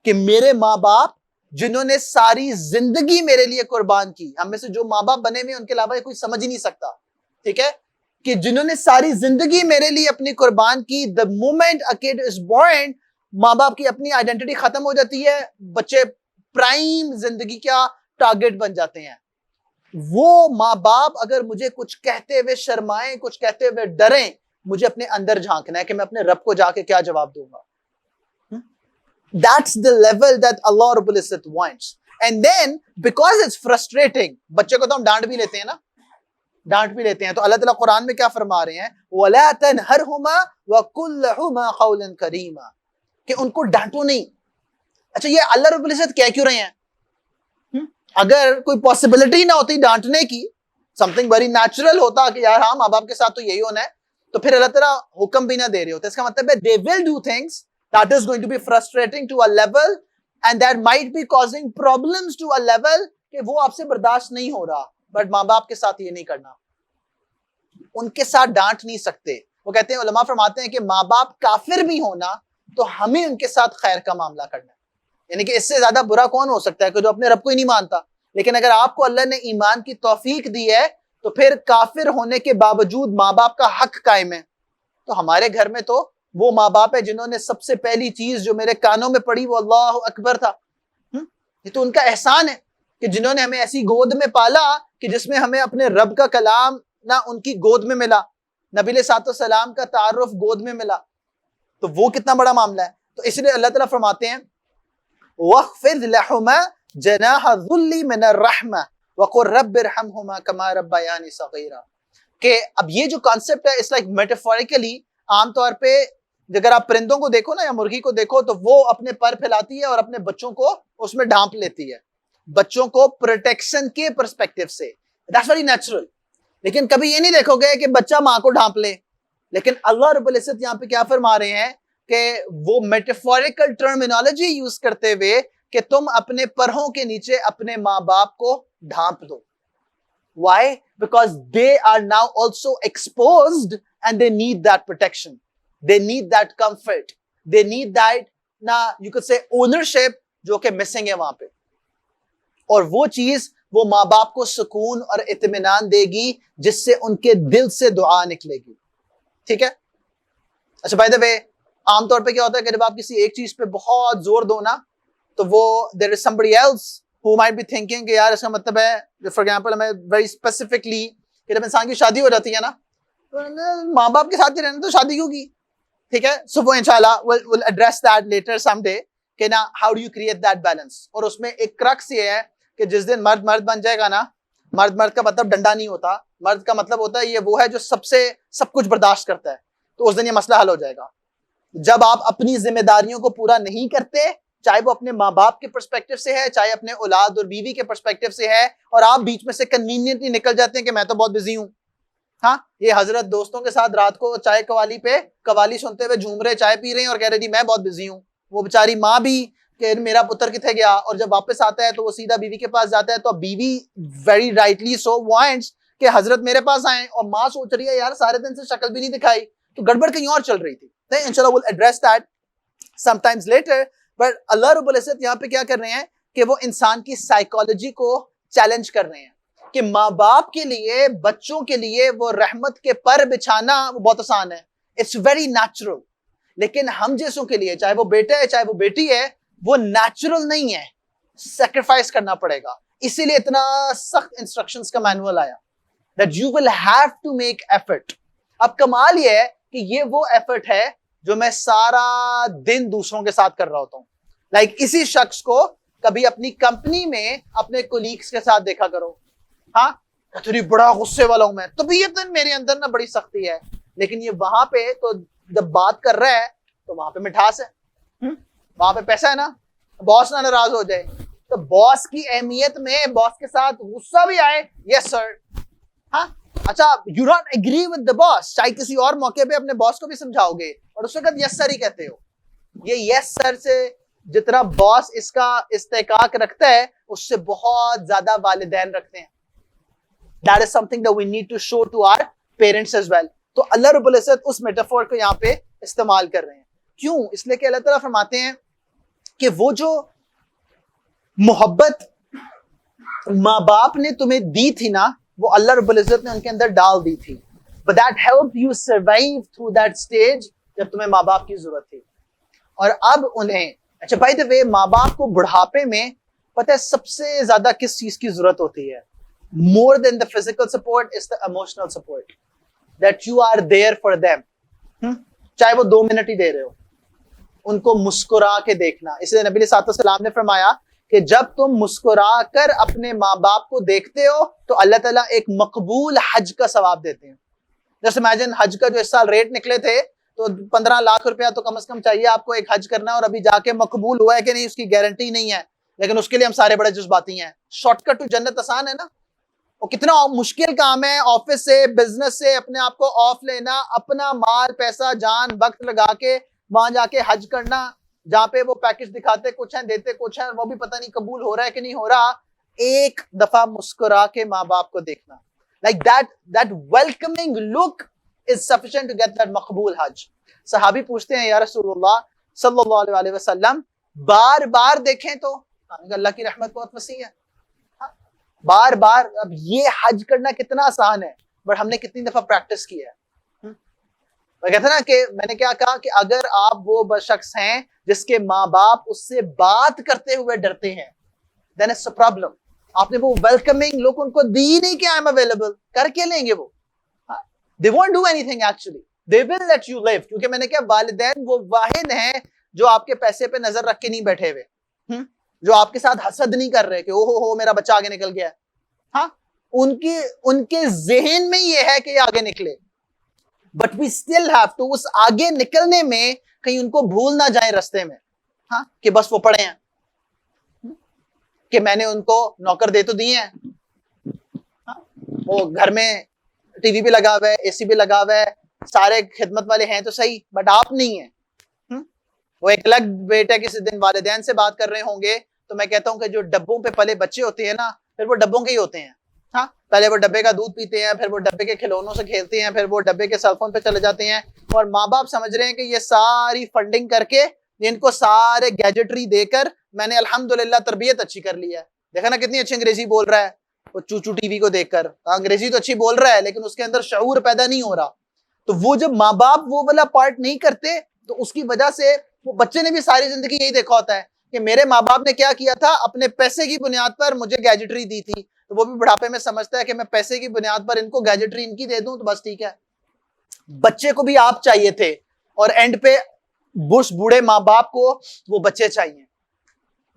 کہ میرے ماں باپ جنہوں نے ساری زندگی میرے لیے قربان کی. ہم میں سے جو ماں باپ بنے ہوئے ان کے علاوہ کوئی سمجھ ہی نہیں سکتا, ٹھیک ہے, کہ جنہوں نے ساری زندگی میرے لیے اپنی قربان کی. the moment a kid is born, ماں باپ کی اپنی آئیڈینٹی ختم ہو جاتی ہے, بچے پرائم زندگی کا ٹارگٹ بن جاتے ہیں. وہ ماں باپ اگر مجھے کچھ کہتے ہوئے شرمائیں, کچھ کہتے ہوئے ڈریں, مجھے اپنے اندر جھانکنا ہے کہ میں اپنے رب کو جا کے کیا جواب دوں گا. That's the level that Allah Rabbul Izzat wants. And then because it's frustrating, بچے کو تو ہم ڈانٹ بھی لیتے ہیں نا, ڈانٹ بھی لیتے ہیں. تو اللہ تعالیٰ قرآن میں کیا فرما رہے ہیں, وَلَا تَنْهَرْهُمَا وَقُلْ لَهُمَا قَوْلًا كَرِيمًا, کہ ان کو ڈانٹو نہیں. اچھا یہ اللہ رب العزت کہہ کیوں رہے ہیں؟ اگر کوئی پاسبلٹی نہ ہوتی ڈانٹنے کی, something very natural ہوتا کہ یار ہاں ماں باپ کے ساتھ تو یہی ہونا ہے, تو پھر اللہ تعالیٰ حکم بھی نہ دے رہے ہوتے. اس کا مطلب ہے they will do things that is going to be frustrating to a level and that might be causing problems to a level کہ وہ آپ سے برداشت نہیں ہو رہا, بٹ ماں باپ کے ساتھ یہ نہیں کرنا, ان کے ساتھ ڈانٹ نہیں سکتے. وہ کہتے ہیں, علماء فرماتے ہیں کہ ماں باپ کافر بھی ہونا تو ہمیں ان کے ساتھ خیر کا معاملہ کرنا ہے. یعنی کہ اس سے زیادہ برا کون ہو سکتا ہے کہ جو اپنے رب کو ہی نہیں مانتا. لیکن اگر آپ کو اللہ نے ایمان کی توفیق دی ہے تو پھر کافر ہونے کے باوجود ماں باپ کا حق قائم ہے. تو ہمارے گھر میں تو وہ ماں باپ ہے جنہوں نے سب سے پہلی چیز جو میرے کانوں میں پڑی وہ اللہ اکبر تھا. یہ تو ان کا احسان ہے کہ جنہوں نے ہمیں ایسی گود میں پالا کہ جس میں ہمیں اپنے رب کا کلام نہ ان کی گود میں ملا، نبی علیہ الصلوۃ والسلام کا تعارف گود میں ملا، تو وہ کتنا بڑا معاملہ ہے. تو اس لیے اللہ تعالیٰ فرماتے ہیں وَاخْفِضْ لَهُمَا جَنَاحَ الذُّلِّ مِنَ الرَّحْمَةِ وَقُلْ رَبِّ ارْحَمْهُمَا كَمَا رَبَّيَانِي صَغِيرًا. کہ اب یہ جو کانسیپٹ ہے اس لائک میٹافوریکلی، عام طور پہ اگر آپ پرندوں کو دیکھو نا یا مرغی کو دیکھو تو وہ اپنے پر پھیلاتی ہے اور اپنے بچوں کو اس میں ڈھانپ لیتی ہے، بچوں کو پروٹیکشن کے پرسپیکٹو سے. That's very natural. لیکن کبھی یہ نہیں دیکھو گے کہ بچہ ماں کو ڈھانپ لے. لیکن اللہ رب العزت یہاں پہ کیا فرما رہے ہیں کہ وہ میٹافوریکل ٹرمینالوجی یوز کرتے ہوئے کہ تم اپنے پرہوں کے نیچے اپنے ماں باپ کو ڈھانپ دو. Why? Because they are now also exposed and they need that protection. They need that comfort. They need that, you could say, ownership جو کہ missing ہے وہاں پہ. اور وہ چیز وہ ماں باپ کو سکون اور اطمینان دے گی جس سے ان کے دل سے دعا نکلے گی. ٹھیک ہے؟ اچھا بائی دا وے، عام طور پہ کیا ہوتا ہے کہ جب آپ کسی ایک چیز پہ بہت زور دو نا تو وہ there is somebody else who might be thinking کہ یار اس کا مطلب ہے فار ایگزامپل ہمیں very specifically کہ جب انسان کی شادی ہو جاتی ہے نا تو ماں باپ کے ساتھ ہی رہنا تو شادی کیوں کی. ٹھیک ہے، سو وہ انشاءاللہ we'll address that later someday کہ نا how do you create that balance. اور اس میں ایک کرکس یہ ہے کہ جس دن مرد بن جائے گا نا، مرد کا مطلب ڈنڈا نہیں ہوتا، مرد کا مطلب ہوتا ہے یہ وہ ہے جو سب کچھ برداشت کرتا ہے، تو اس دن یہ مسئلہ حل ہو جائے گا. جب آپ اپنی ذمہ داریوں کو پورا نہیں کرتے، چاہے وہ اپنے ماں باپ کے پرسپیکٹو سے ہے، چاہے اپنے اولاد اور بیوی کے پرسپیکٹو سے ہے، اور آپ بیچ میں سے کنوینئنٹلی نکل جاتے ہیں کہ میں تو بہت بزی ہوں. ہاں، یہ حضرت دوستوں کے ساتھ رات کو چائے قوالی پہ قوالی سنتے ہوئے جھوم رہے، چائے پی رہے ہیں اور کہہ رہے جی میں بہت بزی ہوں. وہ بیچاری ماں بھی کہ میرا پتر کتنے گیا، اور جب واپس آتا ہے تو وہ سیدھا بیوی کے پاس جاتا ہے تو بیوی ویری رائٹلی سو وانٹس کہ حضرت میرے پاس آئیں، اور ماں سوچ رہی ہے یار سارے دن سے شکل بھی نہیں دکھائی، تو گڑبڑ کہیں اور چل رہی تھی. انشاءاللہ we'll address that sometimes later. But اللہ رب العزت یہاں پہ کیا کر رہے ہیں کہ وہ انسان کی سائیکالوجی کو چیلنج کر رہے ہیں کہ ماں باپ کے لیے، بچوں کے لیے وہ رحمت کے پر بچھانا وہ بہت آسان ہے، اٹس ویری نیچرل. لیکن ہم جیسوں کے لیے، چاہے وہ بیٹا ہے چاہے وہ بیٹی ہے، وہ نیچرل نہیں ہے، سیکریفائس کرنا پڑے گا. اسی لیے اتنا سخت انسٹرکشنز کا مینول آیا that you will have to make effort. اب کمال یہ ہے کہ یہ وہ ایفرٹ ہے جو میں سارا دن دوسروں کے ساتھ کر رہا ہوتا ہوں. لائک اسی شخص کو کبھی اپنی کمپنی میں اپنے کولیگز کے ساتھ دیکھا کرو، ہاں تیری بڑا غصے والا ہوں میں، طبیعت میرے اندر نا بڑی سختی ہے، لیکن یہ وہاں پہ تو جب بات کر رہا ہے تو وہاں پہ مٹھاس ہے، وہاں پہ پیسہ ہے نا، باس نہ ناراض ہو جائے تو باس کی اہمیت میں باس کے ساتھ غصہ بھی آئے یس سر. ہاں اچھا you don't agree with the boss, چاہے کسی اور موقع پہ اپنے باس کو بھی سمجھاؤ گے اور اس وقت یس سر ہی کہتے ہو. یہ یس سر سے جتنا باس اس کا استحقاق رکھتا ہے اس سے بہت زیادہ والدین رکھتے ہیں. That is something that we need to show to our parents as well. تو اللہ رب العزت اس میٹافور کو یہاں پہ استعمال کر رہے ہیں. کیوں؟ اس لیے کہ اللہ تعالیٰ فرماتے ہیں کہ وہ جو محبت ماں باپ نے تمہیں دی تھی نا، وہ اللہ رب العزت نے ان کے اندر ڈال دی تھی. But that helped you survive through that stage جب تمہیں ماں باپ کی ضرورت تھی. اور اب انہیں اچھا بائی دا وے، ماں باپ کو بڑھاپے میں پتہ ہے سب سے زیادہ کس چیز کی ضرورت ہوتی ہے؟ More than the physical support is the emotional support. That you are there for them. چاہے وہ 2 منٹ ہی دے رہے ہو، ان کو مسکرا کے دیکھنا. اس لیے نبی علیہ الصلوۃ والسلام نے فرمایا کہ جب تم مسکرا کر اپنے ماں باپ کو دیکھتے ہو تو اللہ تعالیٰ ایک مقبول حج کا ثواب دیتے ہیں. جیسے امیجن حج کا جو اس سال ریٹ نکلے تھے تو 15 لاکھ روپیہ تو کم از کم چاہیے آپ کو ایک حج کرنا، اور ابھی جا کے مقبول ہوا ہے کہ نہیں اس کی گارنٹی نہیں ہے، لیکن اس کے لیے ہم سارے بڑے جذباتی ہیں. شارٹ کٹ ٹو جنت آسان ہے نا؟ وہ کتنا مشکل کام ہے آفس سے، بزنس سے اپنے آپ کو آف لینا، اپنا مال پیسہ جان وقت لگا کے وہاں جا کے حج کرنا، جہاں پہ وہ پیکج دکھاتے کچھ ہیں دیتے کچھ ہیں، وہ بھی پتہ نہیں قبول ہو رہا ہے کہ نہیں ہو رہا. ایک دفعہ مسکرا کے ماں باپ کو دیکھنا، like that welcoming look is sufficient to get that مقبول حج. صحابی پوچھتے ہیں یا رسول اللہ صلی اللہ علیہ وسلم بار بار دیکھیں تو؟ اللہ کی رحمت بہت وسیع ہے، بار بار. اب یہ حج کرنا کتنا آسان ہے، بٹ ہم نے کتنی دفعہ پریکٹس کی ہے. میں کہتا نا کہ میں نے کیا کہا کہ اگر آپ وہ شخص ہیں جس کے ماں باپ اس سے بات کرتے ہوئے ڈرتے ہیں، then it's a problem. آپ نے وہ ویلکمنگ لوگ ان کو دی نہیں کہ I'm available, کر کے لیں گے وہ. They won't do anything actually. They will let you live. کیونکہ میں نے کہا والدین وہ واحد ہیں جو آپ کے پیسے پہ نظر رکھ کے نہیں بیٹھے ہوئے, جو آپ کے ساتھ حسد نہیں کر رہے کہ او ہو میرا بچہ آگے نکل گیا. ہاں, ان کے ذہن میں یہ ہے کہ یہ آگے نکلے, but we still have to اس آگے نکلنے میں کہیں ان کو بھول نہ جائیں رستے میں. ہاں, کہ بس وہ پڑے ہیں, کہ میں نے ان کو نوکر دے تو دیے ہیں, وہ گھر میں ٹی وی بھی لگا ہوا ہے, اے سی بھی لگا ہوا ہے, سارے خدمت والے ہیں تو صحیح, بٹ آپ نہیں ہیں. وہ ایک الگ بیٹا کسی دن والدین سے بات کر رہے ہوں گے تو میں کہتا ہوں کہ جو ڈبوں پہ پلے بچے ہوتے ہیں نا, پھر وہ ڈبوں کے ہی ہوتے ہیں. ہاں, پہلے وہ ڈبے کا دودھ پیتے ہیں, پھر وہ ڈبے کے کھلونوں سے کھیلتے ہیں, پھر وہ ڈبے کے سیل فون پہ چلے جاتے ہیں, اور ماں باپ سمجھ رہے ہیں کہ یہ ساری فنڈنگ کر کے ان کو سارے گیجٹری دے کر میں نے الحمدللہ تربیت اچھی کر لی ہے. دیکھا نا کتنی اچھی انگریزی بول رہا ہے وہ چوچو ٹی وی کو دیکھ کر. انگریزی تو اچھی بول رہا ہے لیکن اس کے اندر شعور پیدا نہیں ہو رہا. تو وہ جب ماں باپ وہ والا پارٹ نہیں کرتے تو اس کی وجہ سے وہ بچے نے بھی ساری زندگی یہی دیکھا ہوتا ہے کہ میرے ماں باپ نے کیا کیا تھا, اپنے پیسے کی بنیاد پر مجھے گیجٹری دی تھی, تو وہ بھی بڑھاپے میں سمجھتا ہے کہ میں پیسے کی بنیاد پر ان کو گیجٹری ان کی دے دوں تو بس ٹھیک ہے. بچے کو بھی آپ چاہیے تھے, اور اینڈ پہ بوڑھے ماں باپ کو وہ بچے چاہیے.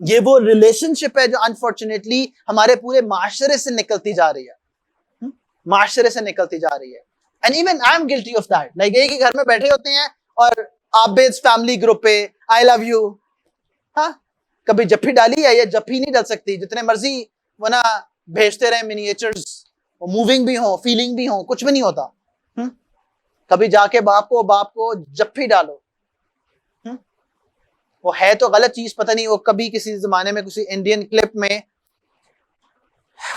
یہ وہ ریلیشن شپ ہے جو انفارچونیٹلی ہمارے پورے معاشرے سے نکلتی جا رہی ہے, معاشرے سے نکلتی جا رہی ہے. And even I am guilty of that. Like ایک ہی گھر میں بیٹھے ہوتے ہیں اور عابد فیملی گروپ پہ آئی لو یو, ہاں کبھی جپھی ڈالی ہے, یہ جپھی نہیں ڈال سکتی, جتنے مرضی وہ نا بھیجتے رہے منیچرز, وہ موونگ بھی ہوں فیلنگ بھی ہوں, کچھ بھی نہیں ہوتا. کبھی جا کے باپ کو جپھی ڈالو. وہ ہے تو غلط چیز, پتہ نہیں وہ کبھی کسی زمانے میں کسی انڈین کلپ میں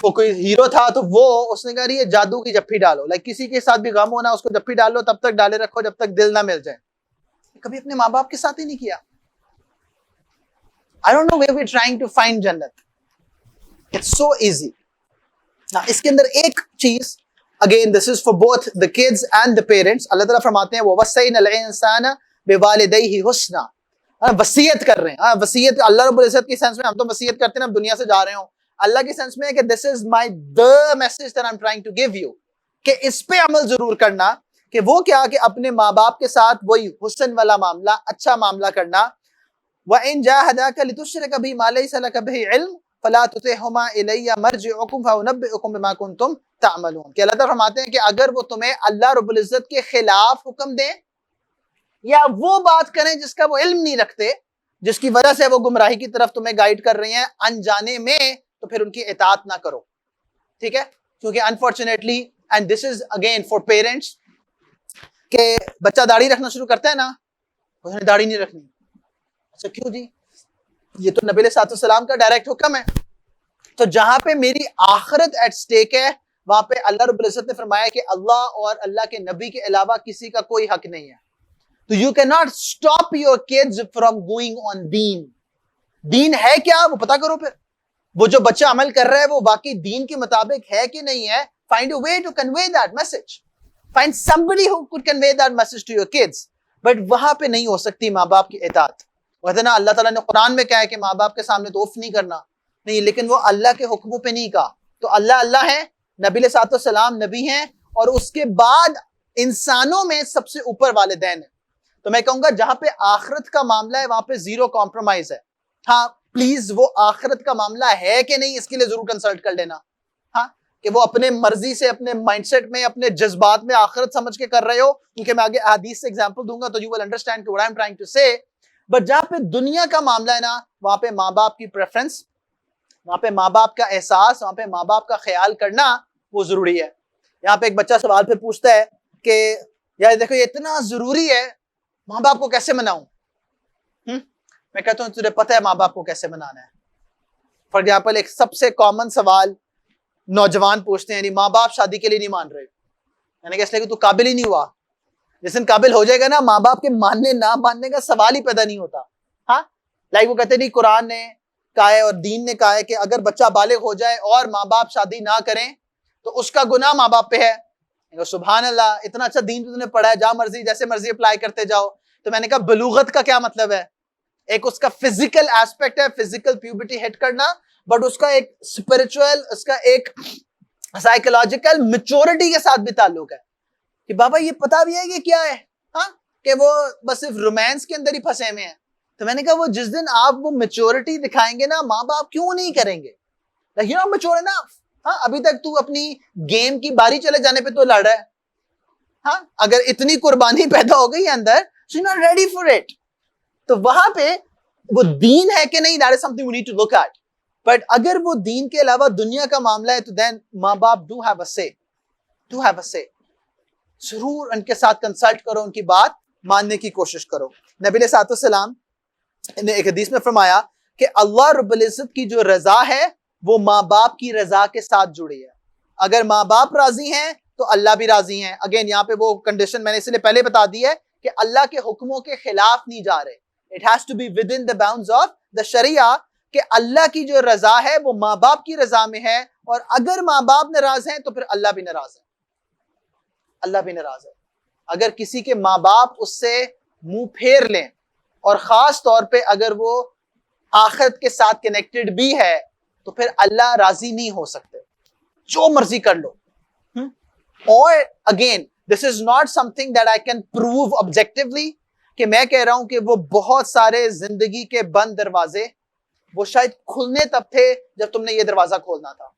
وہ کوئی ہیرو تھا تو وہ اس نے کہا یہ جادو کی جپھی ڈالو. لائک کسی کے ساتھ بھی غم ہونا اس کو جپھی ڈالو, تب تک ڈالے رکھو جب تک دل نہ مل جائے. کبھی اپنے ماں باپ کے ساتھ ہی نہیں کیا. I don't know where we're trying to find جنت. It's so easy. اس کے اندر ایک چیز, again this is for both the kids and the parents. اللہ تعالیٰ فرماتے ہیں وَوَصَّيْنَا الْإِنسَانَ بِوَالِدَيْهِ حُسْنًا. وصیت کر رہے ہیں. وصیت اللہ رب العزت کی سینس میں, ہم تو وصیت کرتے ہیں اب دنیا سے جا رہے ہوں, اللہ کی سینس میں ہے کہ this is the message that I'm trying to give you, کہ اس پہ عمل ضرور کرنا. کہ وہ کیا, کہ اپنے ماں باپ کے ساتھ وہی حسن والا معاملہ, اچھا معاملہ کرنا. وَإِن جَاهَدَاكَ لِتُشْرِكَ بِي مَا لَيْسَ لَكَ بِهِ عِلْمٌ فَلَا تُطِعْهُمَا إِلَيَّ مَرْجِعُكُمْ فَأُنَبِّئُكُم بِمَا كُنتُمْ تَعْمَلُونَ. کہ اللہ تعالیٰ فرماتے ہیں کہ اگر وہ تمہیں اللہ رب العزت کے خلاف حکم دیں یا وہ بات کریں جس کا وہ علم نہیں رکھتے, جس کی وجہ سے وہ گمراہی کی طرف تمہیں گائیڈ کر رہی ہیں انجانے میں, تو پھر ان کی اطاعت نہ کرو. ٹھیک ہے, کیونکہ unfortunately and this is again for parents, کہ بچہ داڑھی رکھنا شروع کرتا ہے نا, اس نے داڑھی نہیں رکھنی. اچھا کیوں جی, یہ تو نبی علیہ السلام کا ڈائریکٹ حکم ہے. تو جہاں پہ میری آخرت ایٹ سٹیک ہے وہاں پہ اللہ رب العزت نے فرمایا کہ اللہ اور اللہ کے نبی کے علاوہ کسی کا کوئی حق نہیں ہے. تو you cannot stop your kids from going on دین. دین ہے کیا وہ پتا کرو, پھر وہ جو بچہ عمل کر رہا ہے وہ واقعی دین کے مطابق ہے کہ نہیں ہے. Find a way to convey that message. Find somebody who could convey that message to your kids. But وہاں پہ نہیں ہو سکتی ماں باپ کی اطاعت. وہاں نا اللہ تعالیٰ نے قرآن میں کہا ہے کہ ماں باپ کے سامنے تو اف نہیں کرنا, نہیں, لیکن وہ اللہ کے حکموں پہ نہیں کہا. تو اللہ ہے, نبی علیہ السلام نبی ہیں, اور اس کے بعد انسانوں میں سب سے اوپر والدین ہیں. تو میں کہوں گا جہاں پہ آخرت کا معاملہ ہے وہاں پہ زیرو کمپرومائز ہے. ہاں پلیز وہ آخرت کا معاملہ ہے کہ نہیں اس کے لیے ضرور کنسلٹ کر لینا. ہاں, کہ وہ اپنے مرضی سے, اپنے مائنڈ سیٹ میں, اپنے جذبات میں آخرت سمجھ کے کر رہے ہو, کیونکہ میں آگے حدیث سے ایگزامپل دوں گا تو you will understand what I'm trying to say. But جہاں پہ دنیا کا معاملہ ہے نا وہاں پہ ماں باپ کی پریفرنس, وہاں پہ ماں باپ کا احساس, وہاں پہ ماں باپ کا خیال کرنا وہ ضروری ہے. یہاں پہ ایک بچہ سوال پہ پوچھتا ہے کہ یار دیکھو یہ اتنا ضروری ہے, ماں باپ کو کیسے مناؤں؟ میں کہتا ہوں تجھے پتہ ہے ماں باپ کو کیسے منانا ہے. فار ایگزامپل ایک سب سے کامن سوال نوجوان پوچھتے ہیں, یعنی ماں باپ شادی کے لیے نہیں مان رہے, یعنی کہ اس لیے کہ تو قابل ہی نہیں ہوا. جس دن قابل ہو جائے گا نا ماں باپ کے ماننے نہ ماننے کا سوال ہی پیدا نہیں ہوتا. ہاں, لائک وہ کہتے نہیں قرآن نے کہا ہے اور دین نے کہا ہے کہ اگر بچہ بالغ ہو جائے اور ماں باپ شادی نہ کریں تو اس کا گناہ ماں باپ پہ ہے. سبحان اللہ, اتنا اچھا دین تو نے پڑھا ہے, جا مرضی جیسے مرضی اپلائی کرتے جاؤ. تو میں نے کہا بلوغت کا کیا مطلب ہے؟ ایک اس کا فزیکل ایسپیکٹ ہے, فزیکل پیوبرٹی ہٹ کرنا, بٹ اس کا ایک اسپرچل، اس کا ایک سائیکولوجیکل میچورٹی کے ساتھ بھی تعلق ہے کہ بابا یہ پتا بھی ہے کہ کیا ہے، ہاں، کہ وہ بس صرف رومانس کے اندر ہی پھنسے ہوئے ہیں. تو میں نے کہا وہ جس دن آپ وہ میچورٹی دکھائیں گے نا، ماں باپ کیوں نہیں کریں گے؟ like you're not mature enough. ہاں، ابھی تک تو اپنی گیم کی باری چلے جانے پہ تو لڑ رہا ہے. ہاں، اگر اتنی قربانی پیدا ہو گئی اندر، so you're not ready for it. تو وہاں پہ وہ دین ہے کہ نہیں، that is something we need to look at. But اگر وہ دین کے علاوہ دنیا کا معاملہ ہے تو then ماں باپ do have a say. Do have a say. ضرور ان کے ساتھ کنسلٹ کرو، ان کی بات ماننے کی کوشش کرو. نبی علیہ السلام نے ایک حدیث میں فرمایا کہ اللہ رب العزت کی جو رضا ہے وہ ماں باپ کی رضا کے ساتھ جڑی ہے. اگر ماں باپ راضی ہیں تو اللہ بھی راضی ہیں. اگین یہاں پہ وہ کنڈیشن میں نے اس لیے پہلے بتا دی ہے کہ اللہ کے حکموں کے خلاف نہیں جا رہے. It has to be within the bounds of the Sharia کہ اللہ کی جو رضا ہے وہ ماں باپ کی رضا میں ہے، اور اگر ماں باپ ناراض ہیں تو پھر اللہ بھی ناراض ہے. اللہ بھی ناراض ہے. اگر کسی کے ماں باپ اس سے منہ پھیر لیں، اور خاص طور پہ اگر وہ آخرت کے ساتھ کنیکٹڈ بھی ہے، تو پھر اللہ راضی نہیں ہو سکتے، جو مرضی کر لو. اور again this is not some thing that I can prove objectively کہ میں کہہ رہا ہوں کہ وہ بہت سارے زندگی کے بند دروازے وہ شاید کھلنے تب تھے جب تم نے یہ دروازہ کھولنا تھا.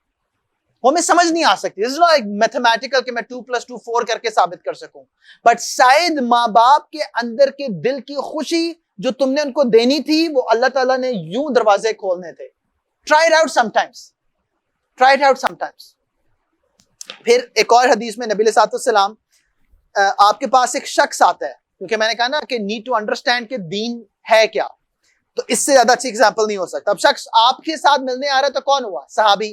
وہ ہمیں سمجھ نہیں آ سکتی. This is not like mathematical کہ میں 2+2 کر کے ثابت کر سکوں. بٹ شاید ماں باپ کے اندر کے دل کی خوشی جو تم نے ان کو دینی تھی، وہ اللہ تعالیٰ نے یوں دروازے کھولنے تھے. Try it out sometimes. Try it out sometimes. پھر ایک اور حدیث میں نبی علیہ السلام آپ کے پاس ایک شخص آتا ہے، کیونکہ میں نے کہا نا کہ need to understand کہ دین ہے کیا، تو اس سے زیادہ اچھی ایگزامپل نہیں ہو سکتا. اب شخص آپ کے ساتھ ملنے آ رہا ہے تو کون ہوا؟ صحابی.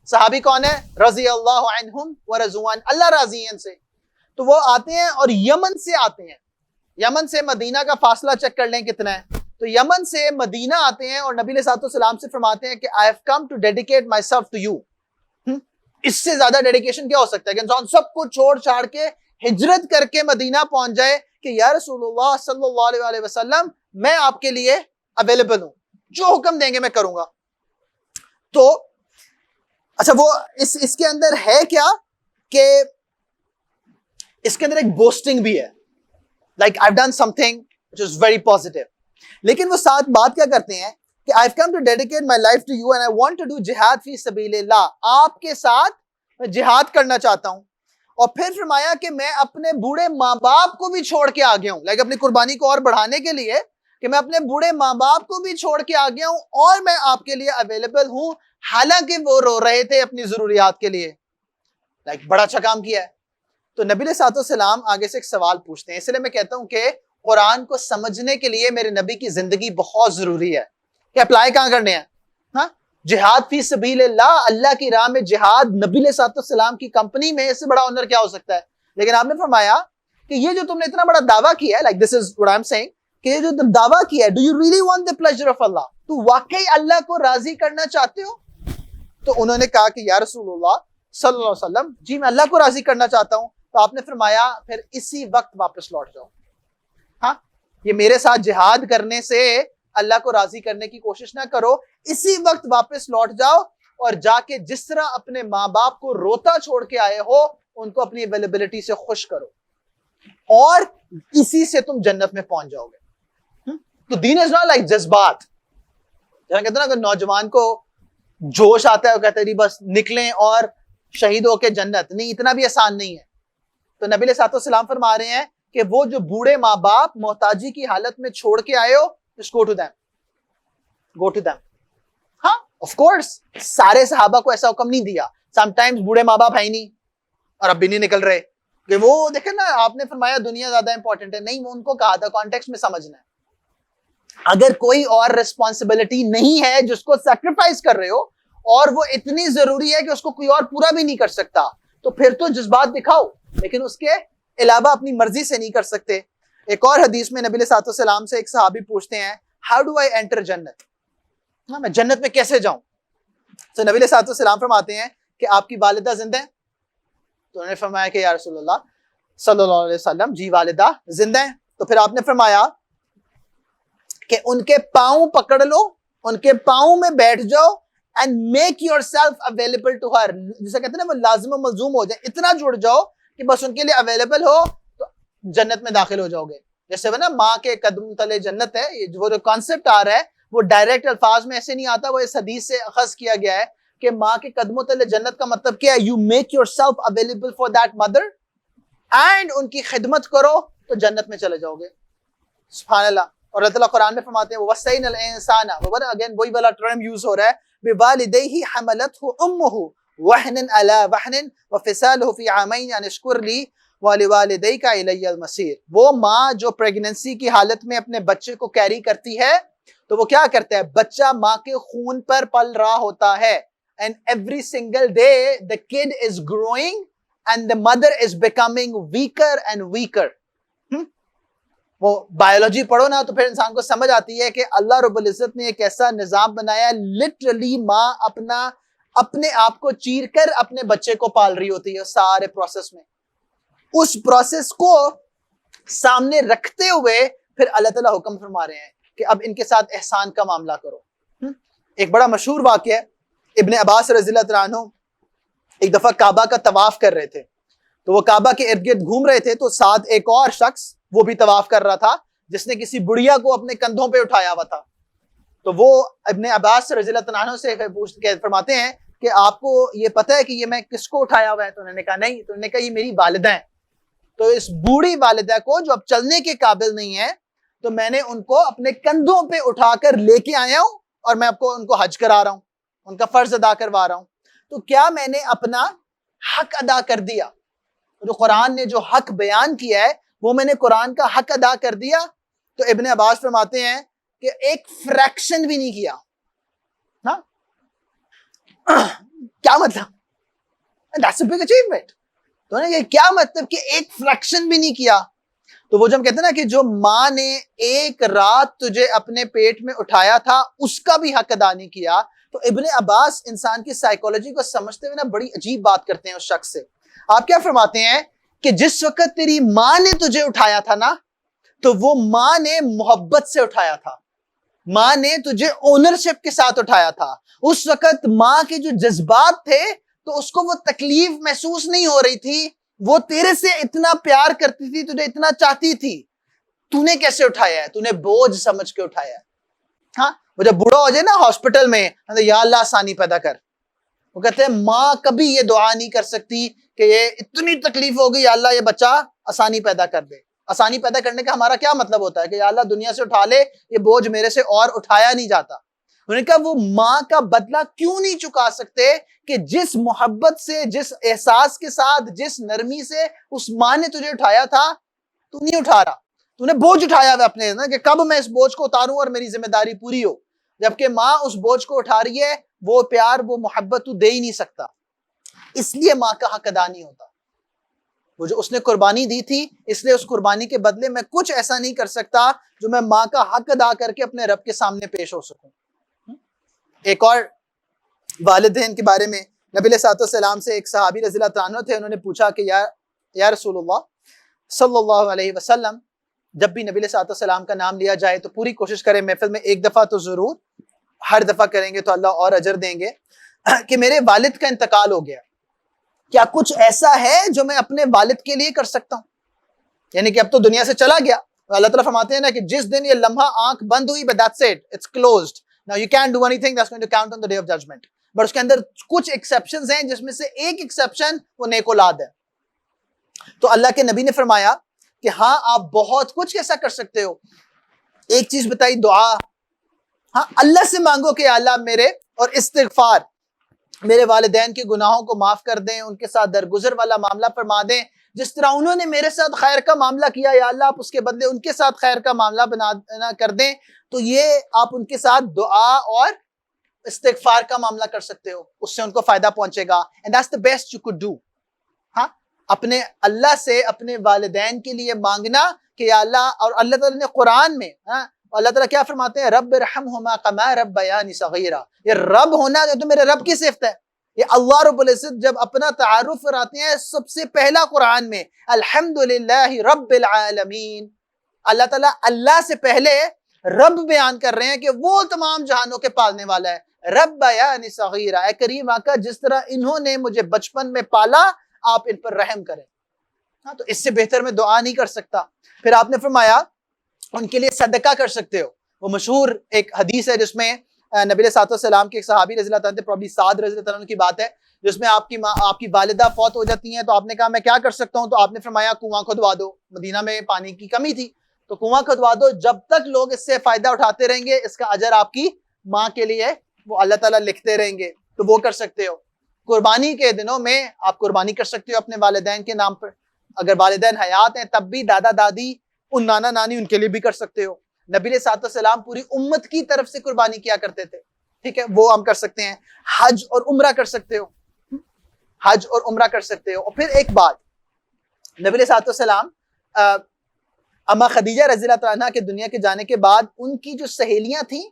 صحابی کون ہے؟ رضی اللہ عنہم ورضوان، اللہ راضی ہیں ان سے. تو وہ آتے ہیں اور یمن سے آتے ہیں. یمن سے مدینہ کا فاصلہ چیک کر لیں کتنا ہے. تو یمن سے مدینہ آتے ہیں اور نبی علیہ السلام سے فرماتے ہیں کہ I have come to dedicate myself to you. اس سے زیادہ ڈیڈیکیشن کیا ہو سکتا ہے کہ انسان سب کو چھوڑ چھاڑ کے ہجرت کر کے مدینہ پہنچ جائے کہ یا رسول اللہ صلی اللہ علیہ وسلم میں آپ کے لیے اویلیبل ہوں، جو حکم دیں گے میں کروں گا. تو اچھا وہ اس کے اندر ہے کیا کہ اس کے اندر ایک بوسٹنگ بھی ہے، like I've done something which is very positive. لیکن وہ ساتھ بات کیا کرتے ہیں کہ I've come to dedicate my life to you and I want to do jihad فی سبیل اللہ. آپ کے ساتھ میں جہاد کرنا چاہتا ہوں. اور پھر فرمایا کہ میں اپنے بوڑھے ماں باپ کو بھی چھوڑ کے آ گیا ہوں، like اپنی قربانی کو اور بڑھانے کے لیے کہ میں اپنے بوڑھے ماں باپ کو بھی چھوڑ کے آ گیا ہوں اور میں آپ کے لیے اویلیبل ہوں، حالانکہ وہ رو رہے تھے اپنی ضروریات کے لیے. like بڑا اچھا کام کیا ہے. تو نبی علیہ السلام آگے سے ایک سوال پوچھتے ہیں. اس لیے میں کہتا ہوں کہ قرآن کو سمجھنے کے لیے میرے نبی کی زندگی بہت ضروری ہے. کہ اپلائی کہاں کرنے ہیں؟ ہاں، جہاد فی سبیل اللہ، اللہ کی راہ میں جہاد نبی علیہ السلام کی کمپنی میں، اس سے بڑا آنر کیا ہو سکتا ہے؟ لیکن آپ نے فرمایا کہ یہ جو تم نے اتنا بڑا دعویٰ کیا ہے، like this is what I'm saying، کہ یہ جو دعویٰ کیا ہے، do you really want the pleasure of Allah؟ تو واقعی اللہ کو راضی کرنا چاہتے ہو؟ تو انہوں نے کہا کہ یا رسول اللہ صلی اللہ علیہ وسلم جی میں اللہ کو راضی کرنا چاہتا ہوں. تو آپ نے فرمایا پھر اسی وقت واپس لوٹ جاؤ. ہاں، یہ میرے ساتھ جہاد کرنے سے اللہ کو راضی کرنے کی کوشش نہ کرو، اسی وقت واپس لوٹ جاؤ اور جا کے جس طرح اپنے ماں باپ کو روتا چھوڑ کے آئے ہو ان کو اپنی اویلیبلٹی سے خوش کرو، اور اسی سے تم جنت میں پہنچ جاؤ گے. تو دین از ناٹ لائک جذبات. جہاں کہتے ہیں نا کہ نوجوان کو جوش آتا ہے وہ کہتے ہیں بس نکلیں اور شہید ہو کے جنت، نہیں، اتنا بھی آسان نہیں ہے. تو نبی علیہ السلام فرما رہے ہیں کہ وہ جو بوڑھے ماں باپ محتاجی کی حالت میں چھوڑ کے آئے ہو، just go to them. Go to them. ہاں of course سارے صحابہ کو ایسا حکم نہیں دیا. sometimes بوڑھے ماں باپ ہے ہی نہیں اور اب بھی نہیں نکل رہے کہ وہ دیکھیں نا آپ نے فرمایا دنیا زیادہ امپورٹنٹ ہے. نہیں، وہ ان کو کہا تھا کانٹیکسٹ میں سمجھنا ہے. اگر کوئی اور ریسپانسبلٹی نہیں ہے جس کو سیکریفائس کر رہے ہو اور وہ اتنی ضروری ہے کہ اس کو کوئی اور پورا بھی نہیں کر سکتا، تو پھر تو جذبات دکھاؤ، لیکن اس کے علاوہ اپنی مرضی سے نہیں کر سکتے. ایک اور حدیث میں نبی علیہ السلام سے ایک صحابی پوچھتے ہیں ہاؤ ڈو آئی انٹر جنت، میں جنت میں کیسے جاؤں؟ تو نبی علیہ السلام فرماتے ہیں کہ آپ کی والدہ زندہ ہیں؟ تو انہوں نے فرمایا کہ یا رسول اللہ صلی اللہ علیہ وسلم جی والدہ زندہ ہیں. تو پھر آپ نے فرمایا کہ ان کے پاؤں پکڑ لو، ان کے پاؤں میں بیٹھ جاؤ، and make yourself available to her. جسے کہتے ہیں نا وہ لازم و ملزوم ہو جائے, اتنا جڑ جاؤ کہ بس ان کے لیے اویلیبل ہو تو جنت میں داخل ہو جاؤ گے. جیسے وہ نا ماں کے قدم تلے جنت ہے, یہ وہ جو کانسیپٹ آ رہا ہے وہ ڈائریکٹ الفاظ میں ایسے نہیں آتا, وہ اس حدیث سے اخذ کیا گیا ہے کہ ماں کے قدموں تلے جنت کا مطلب کیا ہے, you make yourself available for that mother and ان کی خدمت کرو تو جنت میں چلے جاؤ گے. سبحان اللہ. اور اللہ تعالیٰ قرآن میں فرماتے ہیں وَوَصَّيْنَا الْإِنسَانَ, اگین وہی والا ٹرم یوز ہو رہا ہے, بِوَالِدَيْهِ حَمَلَتْهُ أُمُّهُ وَهْنًا عَلَى وَهْنٍ وَفِصَالُهُ فِي عَامَيْنِ أَنِ اشْكُرْ لِي وَلِوَالِدَيْكَ إِلَيَّ الْمَصِيرُ. وہ ماں جو پریگننسی کی حالت میں اپنے بچے کو کیری کرتی ہے تو وہ کیا کرتا ہے, بچہ ماں کے خون پر پل رہا ہوتا ہے, and every single day the kid is growing and the mother is becoming weaker and weaker. وہ بایولوجی پڑھو نا تو پھر انسان کو سمجھ آتی ہے کہ اللہ رب العزت نے ایک ایسا نظام بنایا, لٹرلی ماں اپنے آپ کو چیر کر اپنے بچے کو پال رہی ہوتی ہے سارے پروسیس میں. اس پروسیس کو سامنے رکھتے ہوئے پھر اللہ تعالیٰ حکم فرما رہے ہیں کہ اب ان کے ساتھ احسان کا معاملہ کرو. ایک بڑا مشہور واقعہ ہے, ابن عباس رضی اللہ تعالیٰ عنہ ایک دفعہ کعبہ کا طواف کر رہے تھے, تو وہ کعبہ کے ارد گرد گھوم رہے تھے, تو ساتھ ایک اور شخص وہ بھی طواف کر رہا تھا جس نے کسی بڑھیا کو اپنے کندھوں پہ اٹھایا ہوا تھا. تو وہ ابن عباس رضی اللہ تعالیٰ عنہ سے فرماتے ہیں کہ آپ کو یہ پتہ ہے کہ یہ میں کس کو اٹھایا ہوا ہے؟ تو انہوں نے کہا نہیں. تو انہوں نے کہا یہ میری والدہ ہیں. تو اس بوڑھی والدہ کو جو اب چلنے کے قابل نہیں ہے, تو میں نے ان کو اپنے کندھوں پہ اٹھا کر لے کے آیا ہوں اور میں آپ کو ان کو حج کرا رہا ہوں, ان کا فرض ادا کروا رہا ہوں. تو کیا میں نے اپنا حق ادا کر دیا؟ جو قرآن نے جو حق بیان کیا ہے وہ میں نے قرآن کا حق ادا کر دیا. تو ابن عباس فرماتے ہیں کہ ایک فریکشن بھی نہیں کیا. ہاں کیا مطلب؟ That's a big achievement. تو نے کیا مطلب کہ ایک فریکشن بھی نہیں کیا. تو وہ جو ہم کہتے ہیں نا کہ جو ماں نے ایک رات تجھے اپنے پیٹ میں اٹھایا تھا اس کا بھی حق ادا نہیں کیا. تو ابن عباس انسان کی سائیکولوجی کو سمجھتے ہوئے نا بڑی عجیب بات کرتے ہیں اس شخص سے. آپ کیا فرماتے ہیں کہ جس وقت تیری ماں نے تجھے اٹھایا تھا نا, تو وہ ماں نے محبت سے اٹھایا تھا, ماں نے تجھے اونرشپ کے ساتھ اٹھایا تھا. اس وقت ماں کے جو جذبات تھے تو اس کو وہ تکلیف محسوس نہیں ہو رہی تھی, وہ تیرے سے اتنا پیار کرتی تھی, تجھے اتنا چاہتی تھی. تو نے کیسے اٹھایا ہے؟ تو نے بوجھ سمجھ کے اٹھایا ہے. ہاں وہ جب بوڑھا ہو جائے نا ہاسپٹل میں, یا اللہ آسانی پیدا کر, وہ کہتے ہیں ماں کبھی یہ دعا نہیں کر سکتی کہ یہ اتنی تکلیف ہوگی, یا اللہ یہ بچہ آسانی پیدا کر دے. آسانی پیدا کرنے کا ہمارا کیا مطلب ہوتا ہے کہ یا اللہ دنیا سے اٹھا لے, یہ بوجھ میرے سے اور اٹھایا نہیں جاتا. انہوں نے کہا وہ ماں کا بدلہ کیوں نہیں چکا سکتے کہ جس محبت سے, جس احساس کے ساتھ, جس نرمی سے اس ماں نے تجھے اٹھایا تھا تو نہیں اٹھا رہا. تو نے بوجھ اٹھایا ہوا اپنے نا کہ کب میں اس بوجھ کو اتاروں اور میری ذمہ داری پوری ہو, جبکہ ماں اس بوجھ کو اٹھا رہی ہے. وہ پیار وہ محبت تو دے ہی نہیں سکتا, اس لیے ماں کا حق ادا نہیں ہوتا. وہ جو اس نے قربانی دی تھی, اس لیے اس قربانی کے بدلے میں کچھ ایسا نہیں کر سکتا جو میں ماں کا حق ادا کر کے اپنے رب کے سامنے پیش ہو سکوں. ایک اور والدین کے بارے میں نبی علیہ السلام سے ایک صحابی رضی اللہ عنہ تھے, انہوں نے پوچھا کہ یا رسول اللہ صلی اللہ علیہ وسلم, جب بھی نبی علیہ السلام کا نام لیا جائے تو پوری کوشش کریں محفل میں ایک دفعہ تو ضرور, ہر دفعہ کریں گے تو اللہ اور اجر دیں گے, کہ میرے والد کا انتقال ہو گیا, کیا کچھ ایسا ہے جو میں اپنے والد کے لیے کر سکتا ہوں؟ یعنی کہ اب تو دنیا سے چلا گیا. اللہ تعالیٰ فرماتے ہیں نا کہ جس دن یہ لمحہ آنکھ بند ہوئی, but that's it, it's closed. Now you can't do anything that's going to count on the day of judgment. But اس کے اندر کچھ ایکسیپشنز ہیں جس میں سے ایک ایکسیپشن وہ نیک اولاد ہے. تو اللہ کے نبی نے فرمایا کہ ہاں آپ بہت کچھ ایسا کر سکتے ہو. ایک چیز بتائی, دعا. ہاں اللہ سے مانگو کہ اللہ میرے, اور استغفار, میرے والدین کے گناہوں کو معاف کر دیں, ان کے ساتھ درگزر والا معاملہ فرما دیں. جس طرح انہوں نے میرے ساتھ خیر کا معاملہ کیا, یا اللہ آپ اس کے بدلے ان کے ساتھ خیر کا معاملہ بنا کر دیں. تو یہ آپ ان کے ساتھ دعا اور استغفار کا معاملہ کر سکتے ہو, اس سے ان کو فائدہ پہنچے گا. And that's the best you could do. ہاں اپنے اللہ سے اپنے والدین کے لیے مانگنا کہ یا اللہ, اور اللہ تعالیٰ نے قرآن میں اللہ تعالیٰ کیا فرماتے ہیں, رب ارحمہما کما ربیانی صغیرا. یہ رب ہونا جو تو میرے رب کی صفت ہے. یہ اللہ رب العزت جب اپنا تعارف کراتے ہیں سب سے پہلا قرآن میں الحمدللہ رب العالمین, اللہ تعالیٰ اللہ سے پہلے رب بیان کر رہے ہیں کہ وہ تمام جہانوں کے پالنے والا ہے. ربیانی صغیرا، اے کریم آقا جس طرح انہوں نے مجھے بچپن میں پالا آپ ان پر رحم کریں. ہاں تو اس سے بہتر میں دعا نہیں کر سکتا. پھر آپ نے فرمایا ان کے لیے صدقہ کر سکتے ہو. وہ مشہور ایک حدیث ہے جس میں نبی علیہ السلام کے ایک صحابی رضی اللہ تعالیٰ عنہ، سعد رضی اللہ تعالیٰ عنہ کی بات ہے، جس میں آپ کی والدہ فوت ہو جاتی ہیں. تو آپ نے کہا میں کیا کر سکتا ہوں؟ تو آپ نے فرمایا کنواں کھدوا دو. مدینہ میں پانی کی کمی تھی تو کنواں کھدوا دو، جب تک لوگ اس سے فائدہ اٹھاتے رہیں گے اس کا اجر آپ کی ماں کے لیے وہ اللہ تعالیٰ لکھتے رہیں گے. تو وہ کر سکتے ہو. قربانی کے دنوں میں آپ قربانی کر سکتے ہو اپنے والدین کے نام پر. اگر والدین حیات ہیں تب بھی دادا دادی، ان نانا نانی، ان کے لیے بھی کر سکتے ہو. نبی علیہ السلام پوری امت کی طرف سے قربانی کیا کرتے تھے. ٹھیک ہے، وہ ہم کر سکتے ہیں. حج اور عمرہ کر سکتے ہو. حج اور عمرہ کر سکتے ہو. اور پھر ایک بات، نبی علیہ السلام اما خدیجہ رضی اللہ تعالیٰ عنہ کے دنیا کے جانے کے بعد ان کی جو سہیلیاں تھیں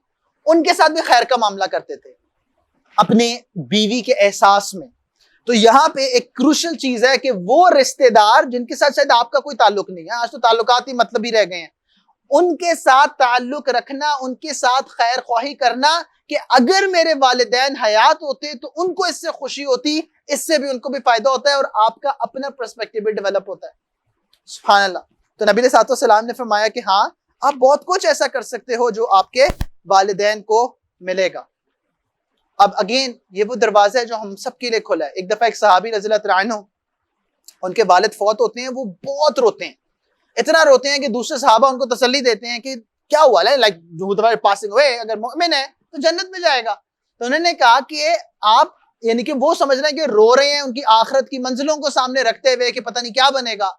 ان کے ساتھ بھی خیر کا معاملہ کرتے تھے اپنے بیوی کے احساس میں. تو یہاں پہ ایک کروشل چیز ہے کہ وہ رشتہ دار جن کے ساتھ شاید آپ کا کوئی تعلق نہیں ہے، آج تو تعلقات ہی مطلبی رہ گئے ہیں، ان کے ساتھ تعلق رکھنا، ان کے ساتھ خیر خواہی کرنا کہ اگر میرے والدین حیات ہوتے تو ان کو اس سے خوشی ہوتی، اس سے بھی ان کو بھی فائدہ ہوتا ہے اور آپ کا اپنا پرسپیکٹیو بھی ڈیولپ ہوتا ہے. سبحان اللہ. تو نبی علیہ السلام نے فرمایا کہ ہاں آپ بہت کچھ ایسا کر سکتے ہو جو آپ کے والدین کو ملے گا. اب اگین یہ وہ دروازہ ہے جو ہم سب کے لیے کھلا ہے. ایک دفعہ ایک صحابی رضی اللہ عنہ، ان کے والد فوت ہوتے ہیں، وہ بہت روتے ہیں، اتنا روتے ہیں کہ دوسرے صحابہ ان کو تسلی دیتے ہیں کہ کیا ہوا ہے، لائک پاسنگ ہوئے، اگر مومن ہے تو جنت میں جائے گا. تو انہوں نے کہا کہ آپ یعنی کہ وہ سمجھ رہے ہیں کہ رو رہے ہیں ان کی آخرت کی منزلوں کو سامنے رکھتے ہوئے کہ پتہ نہیں کیا بنے گا.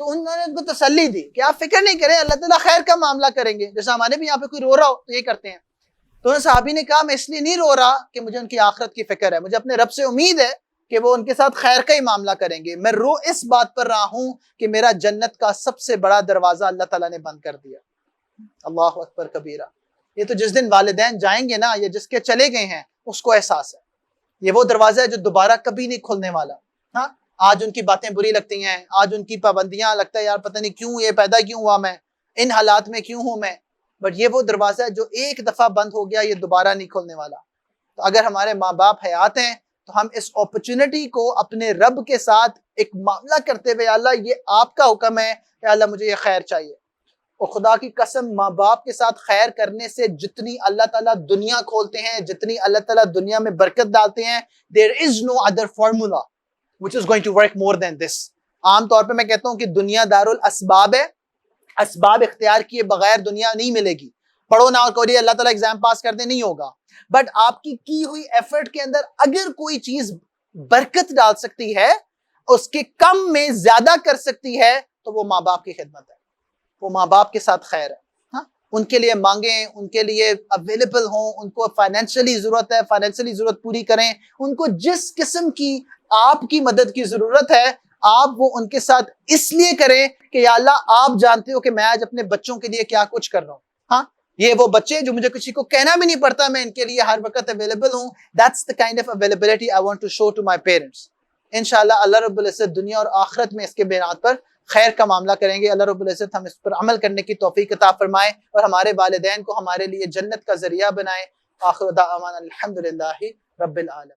تو انہوں نے ان کو تسلی دی کہ آپ فکر نہیں کریں، اللہ تعالیٰ خیر کا معاملہ کریں گے. جیسے ہمارے بھی یہاں پہ کوئی رو رہا ہو تو یہ کرتے ہیں. تو انہوں صحابی نے کہا میں اس لیے نہیں رو رہا کہ مجھے ان کی آخرت کی فکر ہے، مجھے اپنے رب سے امید ہے کہ وہ ان کے ساتھ خیر کا ہی معاملہ کریں گے. میں رو اس بات پر رہا ہوں کہ میرا جنت کا سب سے بڑا دروازہ اللہ تعالیٰ نے بند کر دیا. اللہ اکبر کبیرہ. یہ تو جس دن والدین جائیں گے نا، یہ جس کے چلے گئے ہیں اس کو احساس ہے. یہ وہ دروازہ ہے جو دوبارہ کبھی نہیں کھلنے والا. ہاں آج ان کی باتیں بری لگتی ہیں، آج ان کی پابندیاں، لگتا ہے یار پتہ نہیں کیوں یہ پیدا کیوں ہوا، میں ان حالات میں کیوں ہوں میں. بٹ یہ وہ دروازہ ہے جو ایک دفعہ بند ہو گیا یہ دوبارہ نہیں کھلنے والا. تو اگر ہمارے ماں باپ حیات ہیں تو ہم اس اپرچونٹی کو اپنے رب کے ساتھ ایک معاملہ کرتے ہوئے، اللہ یہ آپ کا حکم ہے کہ اللہ مجھے یہ خیر چاہیے. اور خدا کی قسم ماں باپ کے ساتھ خیر کرنے سے جتنی اللہ تعالیٰ دنیا کھولتے ہیں، جتنی اللہ تعالیٰ دنیا میں برکت ڈالتے ہیں، there is no other formula which is going to work more than this. عام طور پہ میں کہتا ہوں کہ دنیا دارالاسباب ہے، اسباب اختیار کیے بغیر دنیا نہیں ملے گی. پڑھو نہ اور کوئی اللہ تعالیٰ ایگزام پاس کر دے نہیں ہوگا. بٹ آپ کی ہوئی ایفرٹ کے اندر اگر کوئی چیز برکت ڈال سکتی ہے، اس کے کم میں زیادہ کر سکتی ہے، تو وہ ماں باپ کی خدمت ہے، وہ ماں باپ کے ساتھ خیر ہے. ہاں ان کے لیے مانگیں، ان کے لیے اویلیبل ہوں، ان کو فائنینشلی ضرورت ہے فائنینشلی ضرورت پوری کریں. ان کو جس قسم کی آپ کی مدد کی ضرورت ہے آپ وہ ان کے ساتھ اس لیے کریں کہ یا اللہ آپ جانتے ہو کہ میں آج اپنے بچوں کے لیے کیا کچھ کر رہا ہوں. ہاں یہ وہ بچے جو مجھے کسی کو کہنا بھی نہیں پڑتا، میں ان کے لیے ہر وقت اویلیبل ہوں. That's the kind of availability I want to show to my parents. انشاءاللہ اللہ رب العزت دنیا اور آخرت میں اس کے بنیاد پر خیر کا معاملہ کریں گے. اللہ رب العزت ہم اس پر عمل کرنے کی توفیق عطا فرمائے اور ہمارے والدین کو ہمارے لیے جنت کا ذریعہ بنائے. آخر دعوانا الحمدللہ رب العالمین.